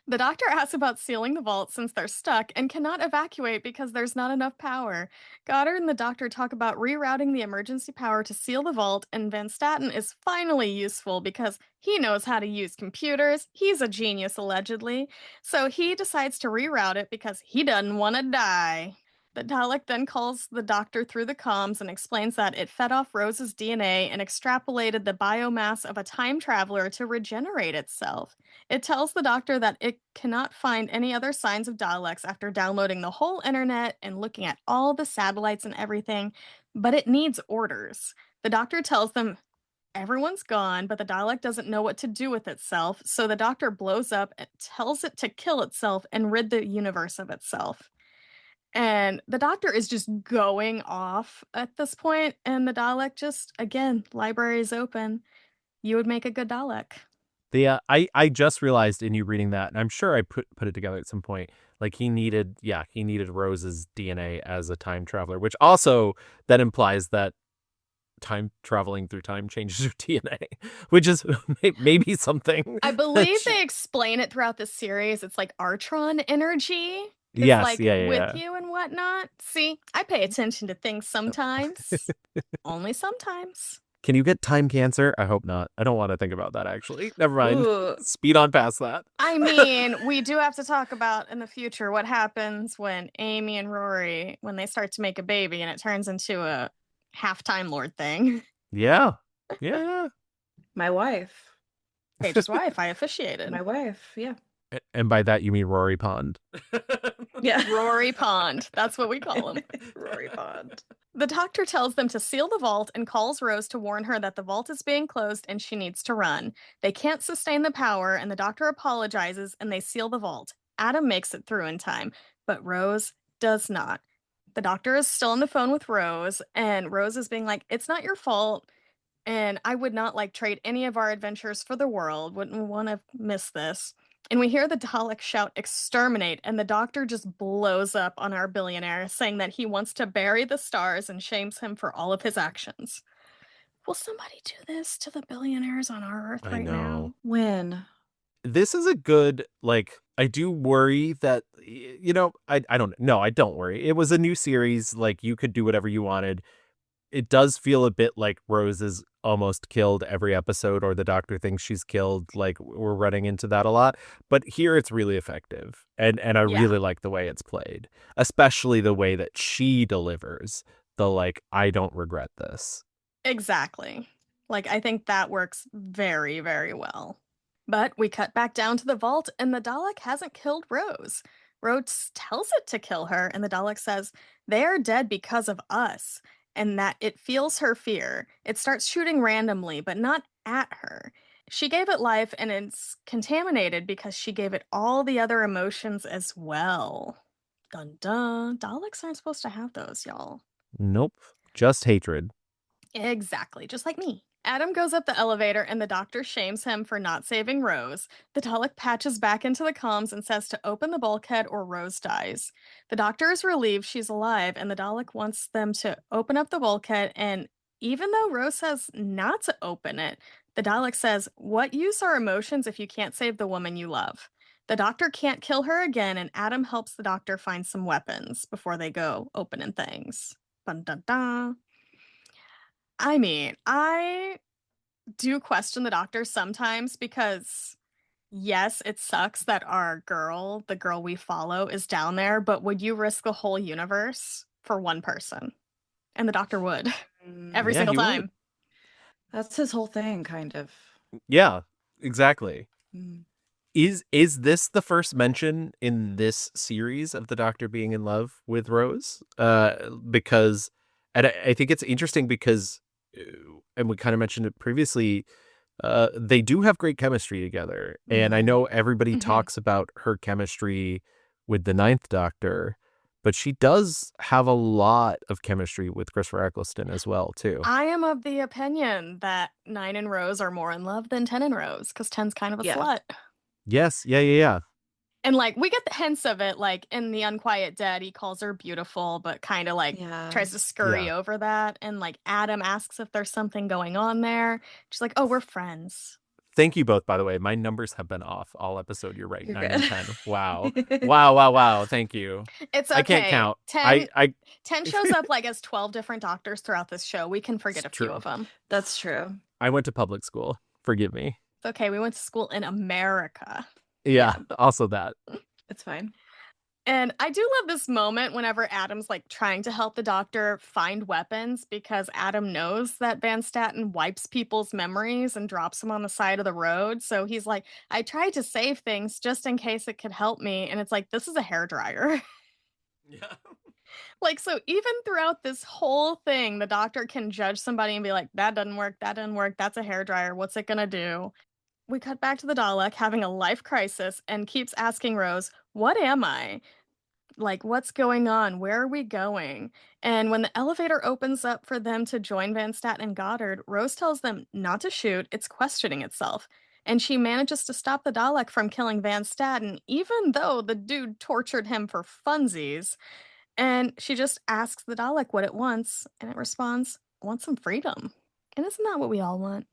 The The doctor asks about sealing the vault since they're stuck and cannot evacuate because there's not enough power. Goddard and the doctor talk about rerouting the emergency power to seal the vault, and Van Staten is finally useful because he knows how to use computers. He's a genius, allegedly. So he decides to reroute it because he doesn't want to die. The Dalek then calls the doctor through the comms and explains that it fed off Rose's DNA and extrapolated the biomass of a time traveler to regenerate itself. It tells the doctor that it cannot find any other signs of Daleks after downloading the whole internet and looking at all the satellites and everything, but it needs orders. The doctor tells them everyone's gone, but the Dalek doesn't know what to do with itself, so the doctor blows up and tells it to kill itself and rid the universe of itself. And the doctor is just going off at this point, and the Dalek just, again, library is open. You would make a good Dalek. I just realized in you reading that, and I'm sure I put it together at some point, like he needed Rose's DNA as a time traveler, which also that implies that time traveling through time changes your DNA, which is maybe something. I believe they explain it throughout the series. It's like Artron energy. It's Yes, like yeah. with you and whatnot. See, I pay attention to things sometimes. Only sometimes. Can you get time cancer? I hope not. I don't want to think about that, actually. Never mind. Ooh. Speed on past that. I mean, we do have to talk about in the future what happens when Amy and Rory, when they start to make a baby and it turns into a half Time Lord thing. Yeah. My wife. Paige's wife, I officiated. My wife, yeah. And by that, you mean Rory Pond. Yeah. Rory Pond. That's what we call him. Rory Pond. The doctor tells them to seal the vault and calls Rose to warn her that the vault is being closed and she needs to run. They can't sustain the power, and the doctor apologizes and they seal the vault. Adam makes it through in time, but Rose does not. The doctor is still on the phone with Rose, and Rose is being like, it's not your fault, and I would not trade any of our adventures for the world. Wouldn't want to miss this. And we hear the Dalek shout, exterminate, and the doctor just blows up on our billionaire, saying that he wants to bury the stars and shames him for all of his actions. Will somebody do this to the billionaires on our Earth right now? When? This is a good, I do worry that, I don't know. I don't worry. It was a new series. You could do whatever you wanted. It does feel a bit like Rose is almost killed every episode, or the doctor thinks she's killed. We're running into that a lot. But here it's really effective. And I really like the way it's played, especially the way that she delivers the, I don't regret this. Exactly. I think that works very, very well. But we cut back down to the vault, and the Dalek hasn't killed Rose. Rose tells it to kill her, and the Dalek says, they are dead because of us, and that it feels her fear. It starts shooting randomly, but not at her. She gave it life, and it's contaminated because she gave it all the other emotions as well. Dun dun. Daleks aren't supposed to have those, y'all. Nope. Just hatred. Exactly, just like me. Adam goes up the elevator and the doctor shames him for not saving Rose. The Dalek patches back into the comms and says to open the bulkhead or Rose dies. The doctor is relieved she's alive, and the Dalek wants them to open up the bulkhead, and even though Rose says not to open it, the Dalek says, what use are emotions if you can't save the woman you love? The doctor can't kill her again, and Adam helps the doctor find some weapons before they go opening things. Dun dun dun. I mean, I do question the doctor sometimes because, yes, it sucks that our girl, the girl we follow, is down there, but would you risk the whole universe for one person? And the doctor would. Every single time. Would. That's his whole thing, kind of. Yeah, exactly. Mm. Is this the first mention in this series of the doctor being in love with Rose? Because, and I think it's interesting because, and we kind of mentioned it previously, they do have great chemistry together. And I know everybody talks about her chemistry with the Ninth Doctor, but she does have a lot of chemistry with Christopher Eccleston as well, too. I am of the opinion that 9 and Rose are more in love than 10 and Rose, because 10's kind of a slut. Yes, yeah. And we get the hints of it, in The Unquiet Dead, he calls her beautiful, but kind of tries to scurry over that. And Adam asks if there's something going on there. She's like, oh, we're friends. Thank you both, by the way. My numbers have been off all episode. You're right. You're 9 good. and 10. Wow. Wow. Thank you. It's okay. I can't count. 10 shows up like as 12 different doctors throughout this show. We can forget a few of them. That's true. I went to public school. Forgive me. It's okay. We went to school in America. Yeah. Also that. It's fine. And I do love this moment whenever Adam's like trying to help the doctor find weapons, because Adam knows that Van Staten wipes people's memories and drops them on the side of the road. So he's like, I tried to save things just in case it could help me. And it's like, this is a hairdryer. Yeah. Like, so even throughout this whole thing, the doctor can judge somebody and be like, that doesn't work. That didn't work. That's a hairdryer. What's it going to do? We cut back to the Dalek having a life crisis and keeps asking Rose, what am I? Like, what's going on? Where are we going? And when the elevator opens up for them to join Van Staten and Goddard, Rose tells them not to shoot. It's questioning itself. And she manages to stop the Dalek from killing Van Staten, even though the dude tortured him for funsies. And she just asks the Dalek what it wants, and it responds, I want some freedom. And isn't that what we all want?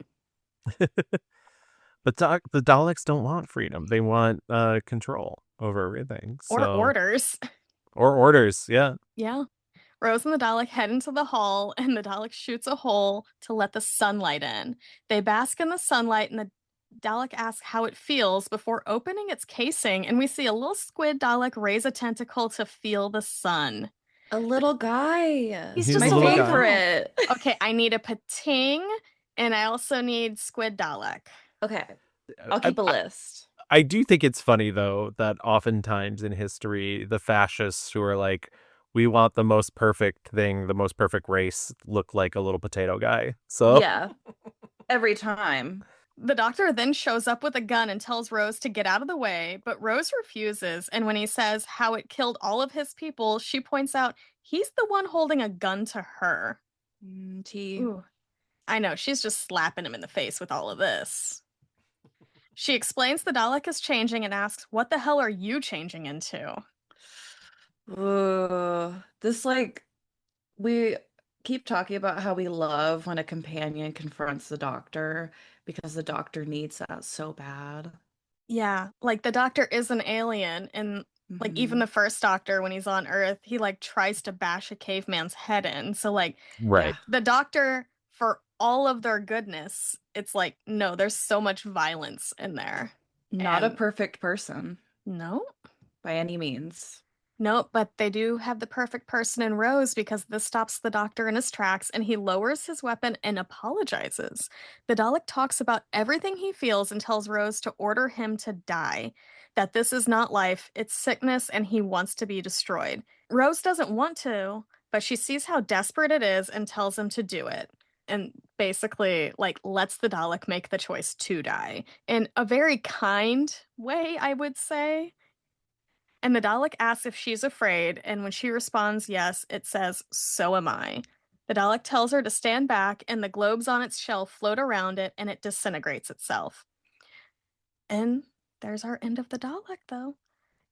But the Daleks don't want freedom. They want control over everything. Or orders. Or orders, yeah. Yeah. Rose and the Dalek head into the hall, and the Dalek shoots a hole to let the sunlight in. They bask in the sunlight, and the Dalek asks how it feels before opening its casing, and we see a little squid Dalek raise a tentacle to feel the sun. A little guy. He's He's just a my little guy. favorite. Okay, I need a Pting, and I also need squid Dalek. Okay. I'll keep a list. I do think it's funny, though, that oftentimes in history, the fascists who are like, we want the most perfect thing, the most perfect race, look like a little potato guy. So Yeah. Every time. The doctor then shows up with a gun and tells Rose to get out of the way, but Rose refuses, and when he says how it killed all of his people, she points out he's the one holding a gun to her. T. Ooh. I know, she's just slapping him in the face with all of this. She explains the Dalek is changing and asks, what the hell are you changing into? This, like, we keep talking about how we love when a companion confronts the doctor because the doctor needs that so bad. Yeah, like the doctor is an alien, and like even the first doctor, when he's on Earth, he like tries to bash a caveman's head in. So like, right. the doctor, for all of their goodness, it's like, no, there's so much violence in there. Not a perfect person. No. By any means. No, but they do have the perfect person in Rose, because this stops the doctor in his tracks and he lowers his weapon and apologizes. The Dalek talks about everything he feels and tells Rose to order him to die, that this is not life, it's sickness, and he wants to be destroyed. Rose doesn't want to, but she sees how desperate it is and tells him to do it. And basically, like, lets the Dalek make the choice to die. In a very kind way, I would say. And the Dalek asks if she's afraid, and when she responds yes, it says, so am I. The Dalek tells her to stand back, and the globes on its shelf float around it, and it disintegrates itself. And there's our end of the Dalek, though.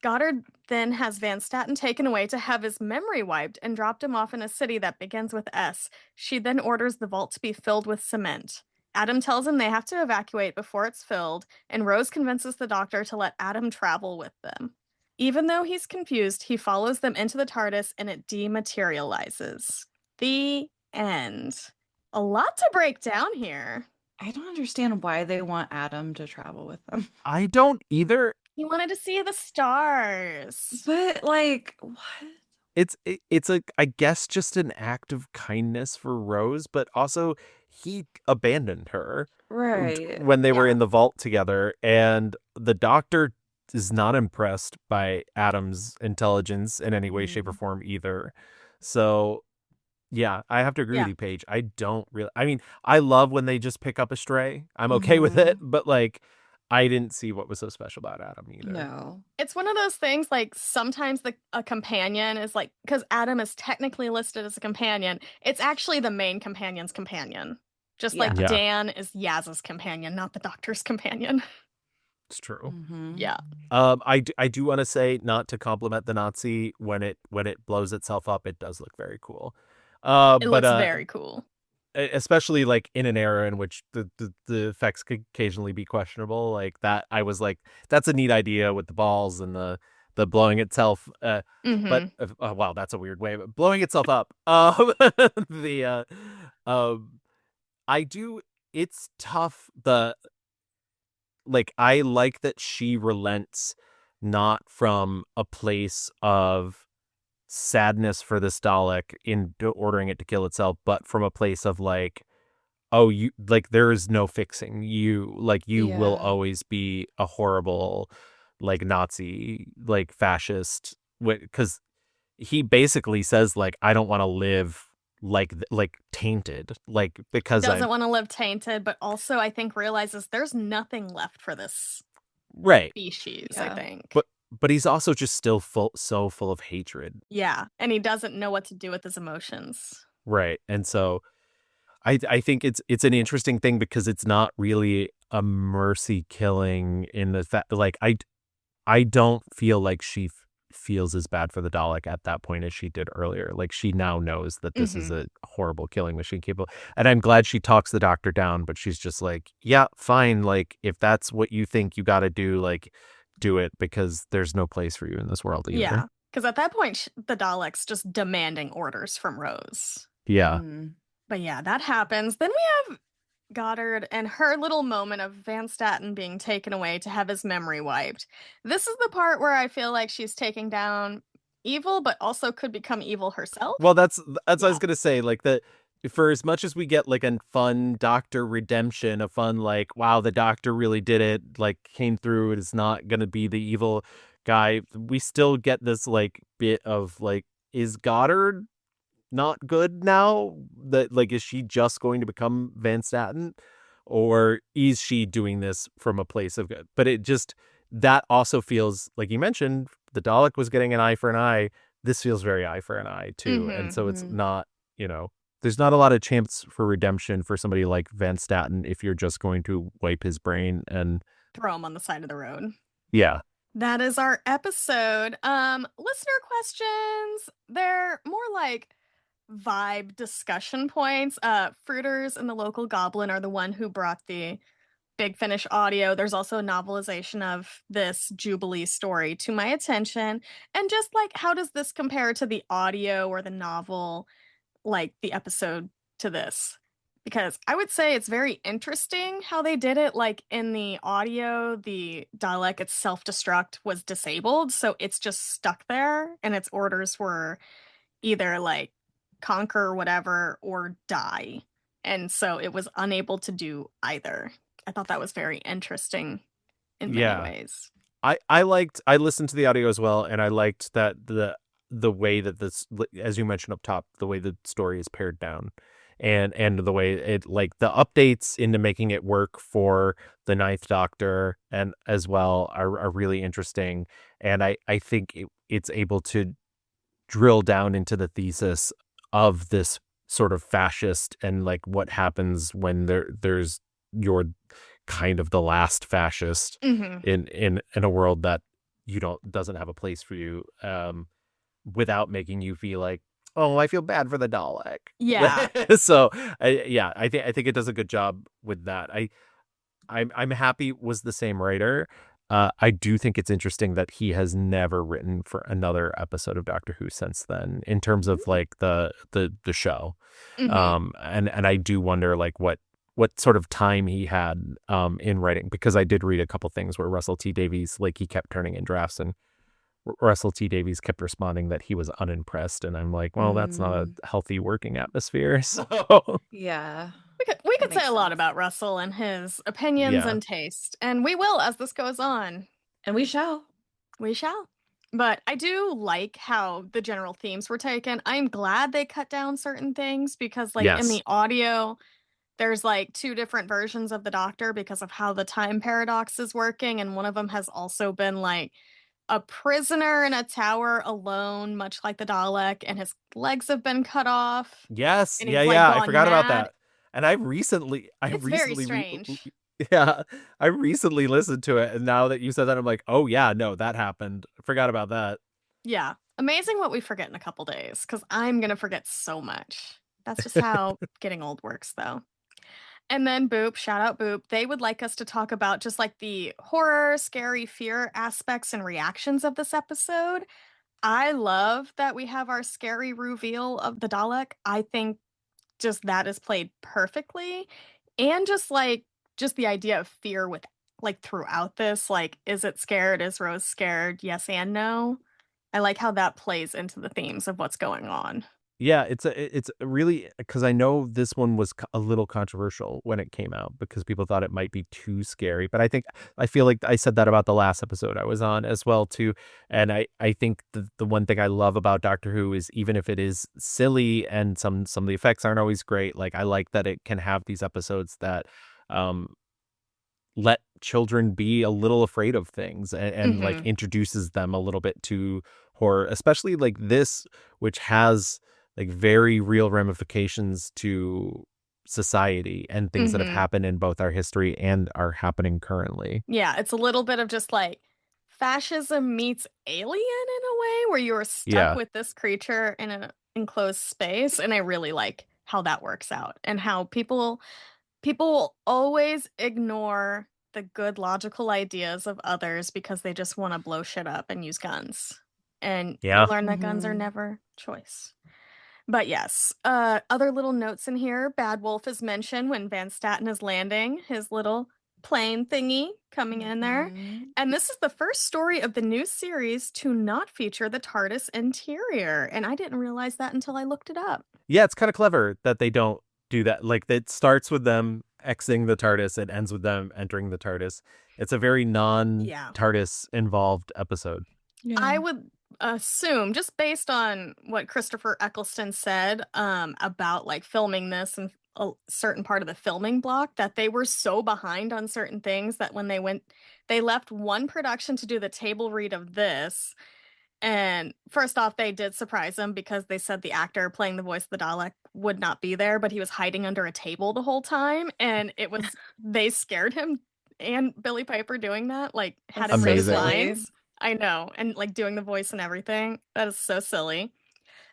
Goddard then has Van Staten taken away to have his memory wiped and dropped him off in a city that begins with S. She then orders the vault to be filled with cement. Adam tells him they have to evacuate before it's filled, and Rose convinces the doctor to let Adam travel with them. Even though he's confused, he follows them into the TARDIS and it dematerializes. The end. A lot to break down here. I don't understand why they want Adam to travel with them. I don't either. He wanted to see the stars. But, like, what? It's a, I guess, just an act of kindness for Rose, but also he abandoned her. Right. When they were in the vault together, and the doctor is not impressed by Adam's intelligence in any way, shape, or form either. So, yeah, I have to agree with you, Paige. I don't really... I mean, I love when they just pick up a stray. I'm okay with it, but, like, I didn't see what was so special about Adam either. No. It's one of those things, like, sometimes a companion is, like... Because Adam is technically listed as a companion, it's actually the main companion's companion. Just like Dan is Yaz's companion, not the Doctor's companion. It's true. Yeah. I do want to say, not to compliment the Nazi, when it blows itself up, it does look very cool. It looks very cool. especially like in an era in which the effects could occasionally be questionable, like that, I was like, that's a neat idea with the balls and the blowing itself. But wow, that's a weird way of blowing itself up. The I do. It's tough. I like that she relents, not from a place of sadness for this Dalek in ordering it to kill itself, but from a place of like, oh, you, like, there is no fixing you, like, you will always be a horrible, like, Nazi, like, fascist, because he basically says, like, I don't want to live like tainted, like, because doesn't want to live tainted, but also I think realizes there's nothing left for this species. I think, but he's also just still so full of hatred. Yeah, and he doesn't know what to do with his emotions. Right, and so I think it's an interesting thing because it's not really a mercy killing in the fact, like, I don't feel like she feels as bad for the Dalek at that point as she did earlier. Like, she now knows that this is a horrible killing machine capable, and I'm glad she talks the Doctor down, but she's just like, yeah, fine, like, if that's what you think you got to do, like, do it, because there's no place for you in this world either. Yeah, because at that point the Dalek's just demanding orders from Rose. Yeah. But yeah, that happens. Then we have Goddard and her little moment of Van Staten being taken away to have his memory wiped. This is the part where I feel like she's taking down evil, but also could become evil herself. Well, that's what I was gonna say. Like, for as much as we get like a fun Doctor redemption, a fun, like, wow, the Doctor really did it, like, came through, it is not gonna be the evil guy, we still get this like bit of like, is Goddard not good now? That, like, is she just going to become Van Staten, or is she doing this from a place of good? But it just, that also feels like, you mentioned, the Dalek was getting an eye for an eye. This feels very eye for an eye too. And so it's not, there's not a lot of chance for redemption for somebody like Van Staten if you're just going to wipe his brain and throw him on the side of the road. Yeah. That is our episode. Listener questions. They're more like vibe discussion points. Fruiters and the local goblin are the one who brought the Big Finish audio. There's also a novelization of this Jubilee story to my attention. And just like, how does this compare to the audio or the novel, like the episode to this? Because I would say it's very interesting how they did it. Like, in the audio, the Dalek, its self-destruct was disabled, so it's just stuck there, and its orders were either like conquer or whatever or die. And so it was unable to do either. I thought that was very interesting in many ways. I listened to the audio as well, and I liked that the way that this, as you mentioned up top, the way the story is pared down, and the way it, like, the updates into making it work for the Ninth Doctor and as well are really interesting. And I think it's able to drill down into the thesis of this sort of fascist, and like what happens when there's you're kind of the last fascist in a world that doesn't have a place for you, without making you feel like, oh, I feel bad for the Dalek. Yeah. So I think it does a good job with that. I'm happy it was the same writer. I do think it's interesting that he has never written for another episode of Doctor Who since then, in terms of like the show. And I do wonder, like, what sort of time he had in writing, because I did read a couple things where Russell T Davies, like, he kept turning in drafts, and Russell T Davies kept responding that he was unimpressed, and I'm like, well, that's not a healthy working atmosphere. So yeah. We could say a lot about Russell and his opinions and taste, and we will as this goes on. And we shall. We shall. But I do like how the general themes were taken. I'm glad they cut down certain things, because, like, in the audio, there's like two different versions of the Doctor because of how the time paradox is working, and one of them has also been like a prisoner in a tower alone, much like the Dalek, and his legs have been cut off. Yes. And I forgot about that. And I recently very strange. I recently listened to it, and now that you said that, I'm like, oh yeah, no, that happened. I forgot about that. Yeah. Amazing what we forget in a couple days, because I'm going to forget so much. That's just how getting old works, though. And then Boop, shout out Boop, they would like us to talk about just like the horror, scary, fear aspects and reactions of this episode. I love that we have our scary reveal of the Dalek. I think just that is played perfectly. And just the idea of fear with like throughout this, like, is it scared? Is Rose scared? Yes and no. I like how that plays into the themes of what's going on. Yeah, it's really, because I know this one was a little controversial when it came out because people thought it might be too scary. But I feel like I said that about the last episode I was on as well too. And I think the one thing I love about Doctor Who is even if it is silly and some of the effects aren't always great, like I like that it can have these episodes that let children be a little afraid of things and like introduces them a little bit to horror, especially like this, which has like very real ramifications to society and things that have happened in both our history and are happening currently. Yeah, it's a little bit of just like fascism meets alien in a way where you're stuck with this creature in an enclosed space. And I really like how that works out and how people will always ignore the good logical ideas of others because they just want to blow shit up and use guns. And you learn that guns are never choice. But yes, other little notes in here. Bad Wolf is mentioned when Van Staten is landing, his little plane thingy coming in there. And this is the first story of the new series to not feature the TARDIS interior. And I didn't realize that until I looked it up. Yeah, it's kind of clever that they don't do that. Like it starts with them exiting the TARDIS, it ends with them entering the TARDIS. It's a very non-TARDIS involved episode. Yeah. I would assume, just based on what Christopher Eccleston said about like filming this and a certain part of the filming block, that they were so behind on certain things that when they left one production to do the table read of this. And first off, they did surprise him because they said the actor playing the voice of the Dalek would not be there, but he was hiding under a table the whole time. And it was, they scared him, and Billy Piper doing that, like, had him read lines. I know. And like doing the voice and everything. That is so silly.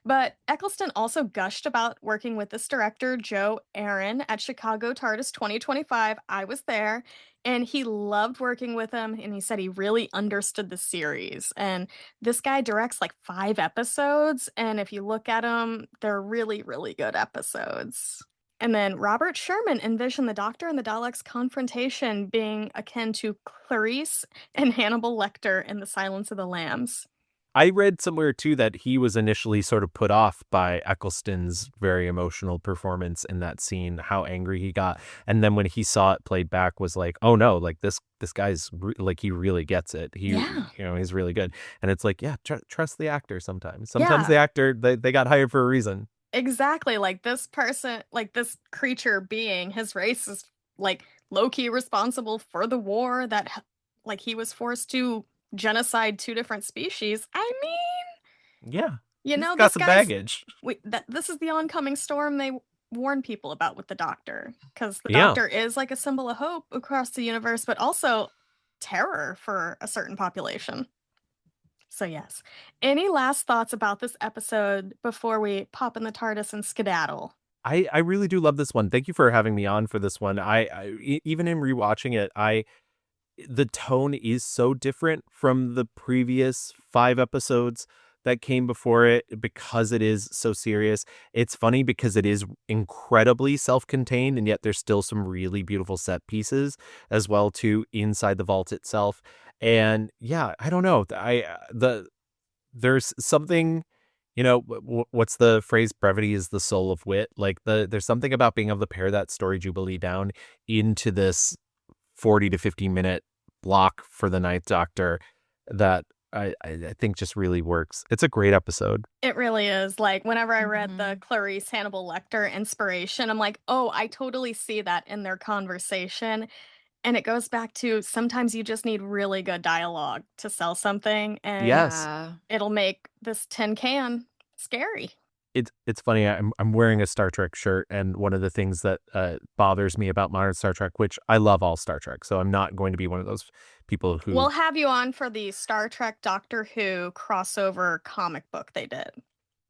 But Eccleston also gushed about working with this director, Joe Aaron, at Chicago TARDIS 2025. I was there, and he loved working with him, and he said he really understood the series. And this guy directs like 5 episodes, and if you look at them, they're really, really good episodes. And then Robert Sherman envisioned the Doctor and the Daleks' confrontation being akin to Clarice and Hannibal Lecter in The Silence of the Lambs. I read somewhere too that he was initially sort of put off by Eccleston's very emotional performance in that scene, how angry he got. And then when he saw it played back was like, oh no, like this guy's like, he really gets it. He, he's really good. And it's like, yeah, trust the actor sometimes. Sometimes the actor, they got hired for a reason. Exactly. Like this person, like this creature being, his race is like low-key responsible for the war that like he was forced to genocide 2 different species. I mean, yeah, you know, got some baggage. This is the oncoming storm they warn people about with the Doctor, because the Doctor is like a symbol of hope across the universe, but also terror for a certain population. So yes. Any last thoughts about this episode before we pop in the TARDIS and skedaddle? I really do love this one. Thank you for having me on for this one. I even in rewatching it, the tone is so different from the previous 5 episodes that came before it because it is so serious. It's funny because it is incredibly self-contained, and yet there's still some really beautiful set pieces as well too inside the vault itself. And yeah, I don't know. There's something, you know, what's the phrase? Brevity is the soul of wit. Like there's something about being able to pare that story Jubilee down into this 40 to 50 minute block for the Ninth Doctor that I think just really works. It's a great episode. It really is. Like whenever I read the Clarice Hannibal Lecter inspiration, I'm like, oh, I totally see that in their conversation. And it goes back to sometimes you just need really good dialogue to sell something, and it'll make this tin can scary. It's funny. I'm wearing a Star Trek shirt, and one of the things that bothers me about modern Star Trek, which I love all Star Trek, so I'm not going to be one of those people who. We'll have you on for the Star Trek Doctor Who crossover comic book they did.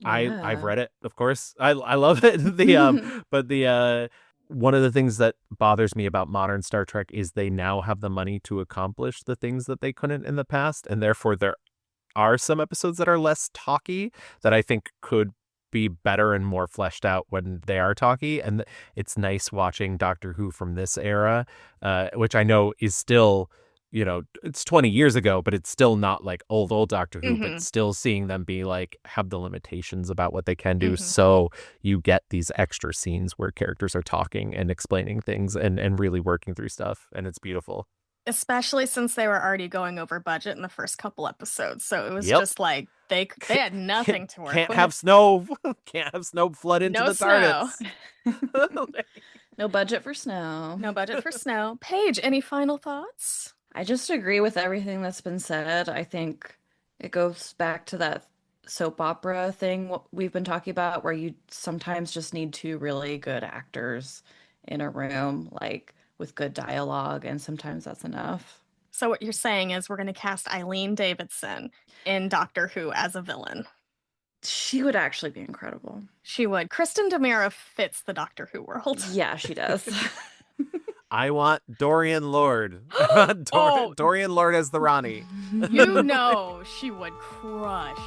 I've read it, of course. I love it. The one of the things that bothers me about modern Star Trek is they now have the money to accomplish the things that they couldn't in the past, and therefore there are some episodes that are less talky that I think could be better and more fleshed out when they are talky. And it's nice watching Doctor Who from this era, which I know is still, it's 20 years ago, but it's still not like old Doctor Who, but still seeing them be like, have the limitations about what they can do. So you get these extra scenes where characters are talking and explaining things and really working through stuff. And it's beautiful. Especially since they were already going over budget in the first couple episodes. So it was just like they had nothing to work with. Can't have snow flood into the TARDIS. No budget for snow. No budget for snow. Paige, any final thoughts? I just agree with everything that's been said. I think it goes back to that soap opera thing we've been talking about, where you sometimes just need two really good actors in a room, like with good dialogue, and sometimes that's enough. So what you're saying is we're going to cast Eileen Davidson in Doctor Who as a villain. She would actually be incredible. She would. Kristen DeMira fits the Doctor Who world. Yeah, she does. I want Dorian Lord. Dorian Lord as the Ronnie. You know she would crush.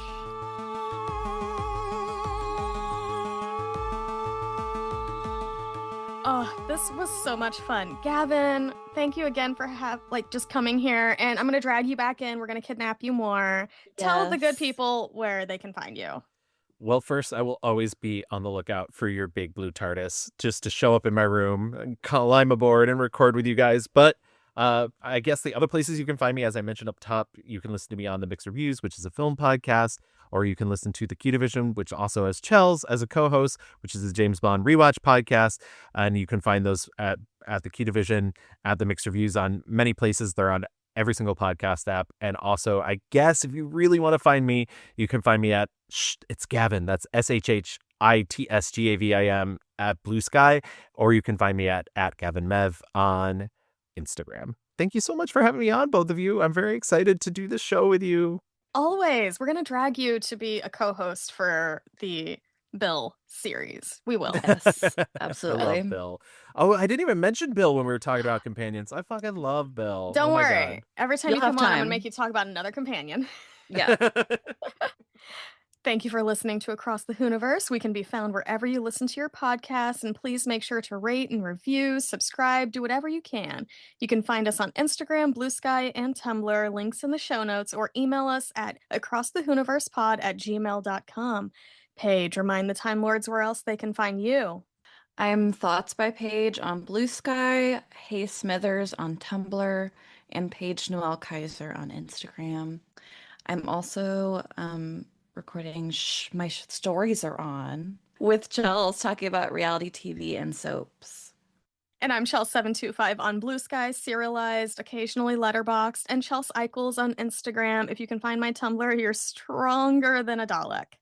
Oh, this was so much fun. Gavin, thank you again for just coming here, and I'm going to drag you back in. We're going to kidnap you more. Yes. Tell the good people where they can find you. Well, first, I will always be on the lookout for your big blue TARDIS just to show up in my room and climb aboard and record with you guys. But I guess the other places you can find me, as I mentioned up top, you can listen to me on The Mixed Reviews, which is a film podcast, or you can listen to The Q Division, which also has Chels as a co-host, which is a James Bond rewatch podcast. And you can find those at The Q Division, at The Mixed Reviews, on many places. They're on every single podcast app. And also, I guess if you really want to find me, you can find me at it's Gavin. That's SHHITSGAVIM at Blue Sky, or you can find me at Gavin Mev on Instagram. Thank you so much for having me on, both of you. I'm very excited to do this show with you. Always. We're going to drag you to be a co-host for the Bill series. We will. Yes, absolutely. I love Bill. Oh, I didn't even mention Bill when we were talking about companions. I fucking love Bill. Don't worry. Every time you come on, I'm going to make you talk about another companion. Yeah. Thank you for listening to Across the Whoniverse. We can be found wherever you listen to your podcasts, and please make sure to rate and review, subscribe, do whatever you can. You can find us on Instagram, Blue Sky, and Tumblr, links in the show notes, or email us at acrossthewhoniversepod@gmail.com. Paige, remind the Time Lords where else they can find you. I'm Thoughts by Paige on Blue Sky, Hey Smithers on Tumblr, and Paige Noel Kaiser on Instagram. I'm also recording My Stories Are On with Chels, talking about reality TV and soaps. And I'm Chels725 on Blue Sky, serialized, occasionally letterboxed, and Chels Eichels on Instagram. If you can find my Tumblr, you're stronger than a Dalek.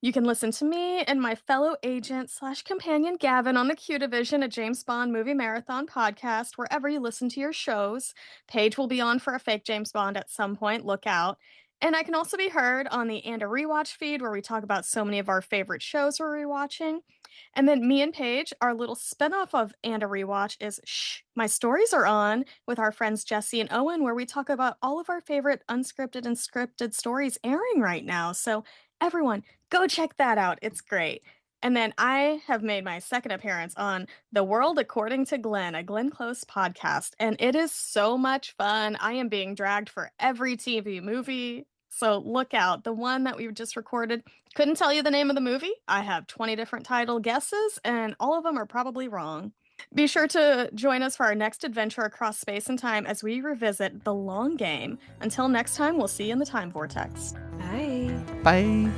You can listen to me and my fellow agent / companion Gavin on the Q Division, a James Bond movie marathon podcast, wherever you listen to your shows. Paige will be on for a fake James Bond at some point. Look out. And I can also be heard on the And a Rewatch feed, where we talk about so many of our favorite shows we're rewatching. And then me and Paige, our little spinoff of And a Rewatch is My Stories Are On, with our friends Jesse and Owen, where we talk about all of our favorite unscripted and scripted stories airing right now. So everyone, go check that out. It's great. And then I have made my second appearance on The World According to Glenn, a Glenn Close podcast, and it is so much fun. I am being dragged for every TV movie, so look out. The one that we just recorded, couldn't tell you the name of the movie. I have 20 different title guesses, and all of them are probably wrong. Be sure to join us for our next adventure across space and time as we revisit The Long Game. Until next time, we'll see you in the Time Vortex. Bye. Bye.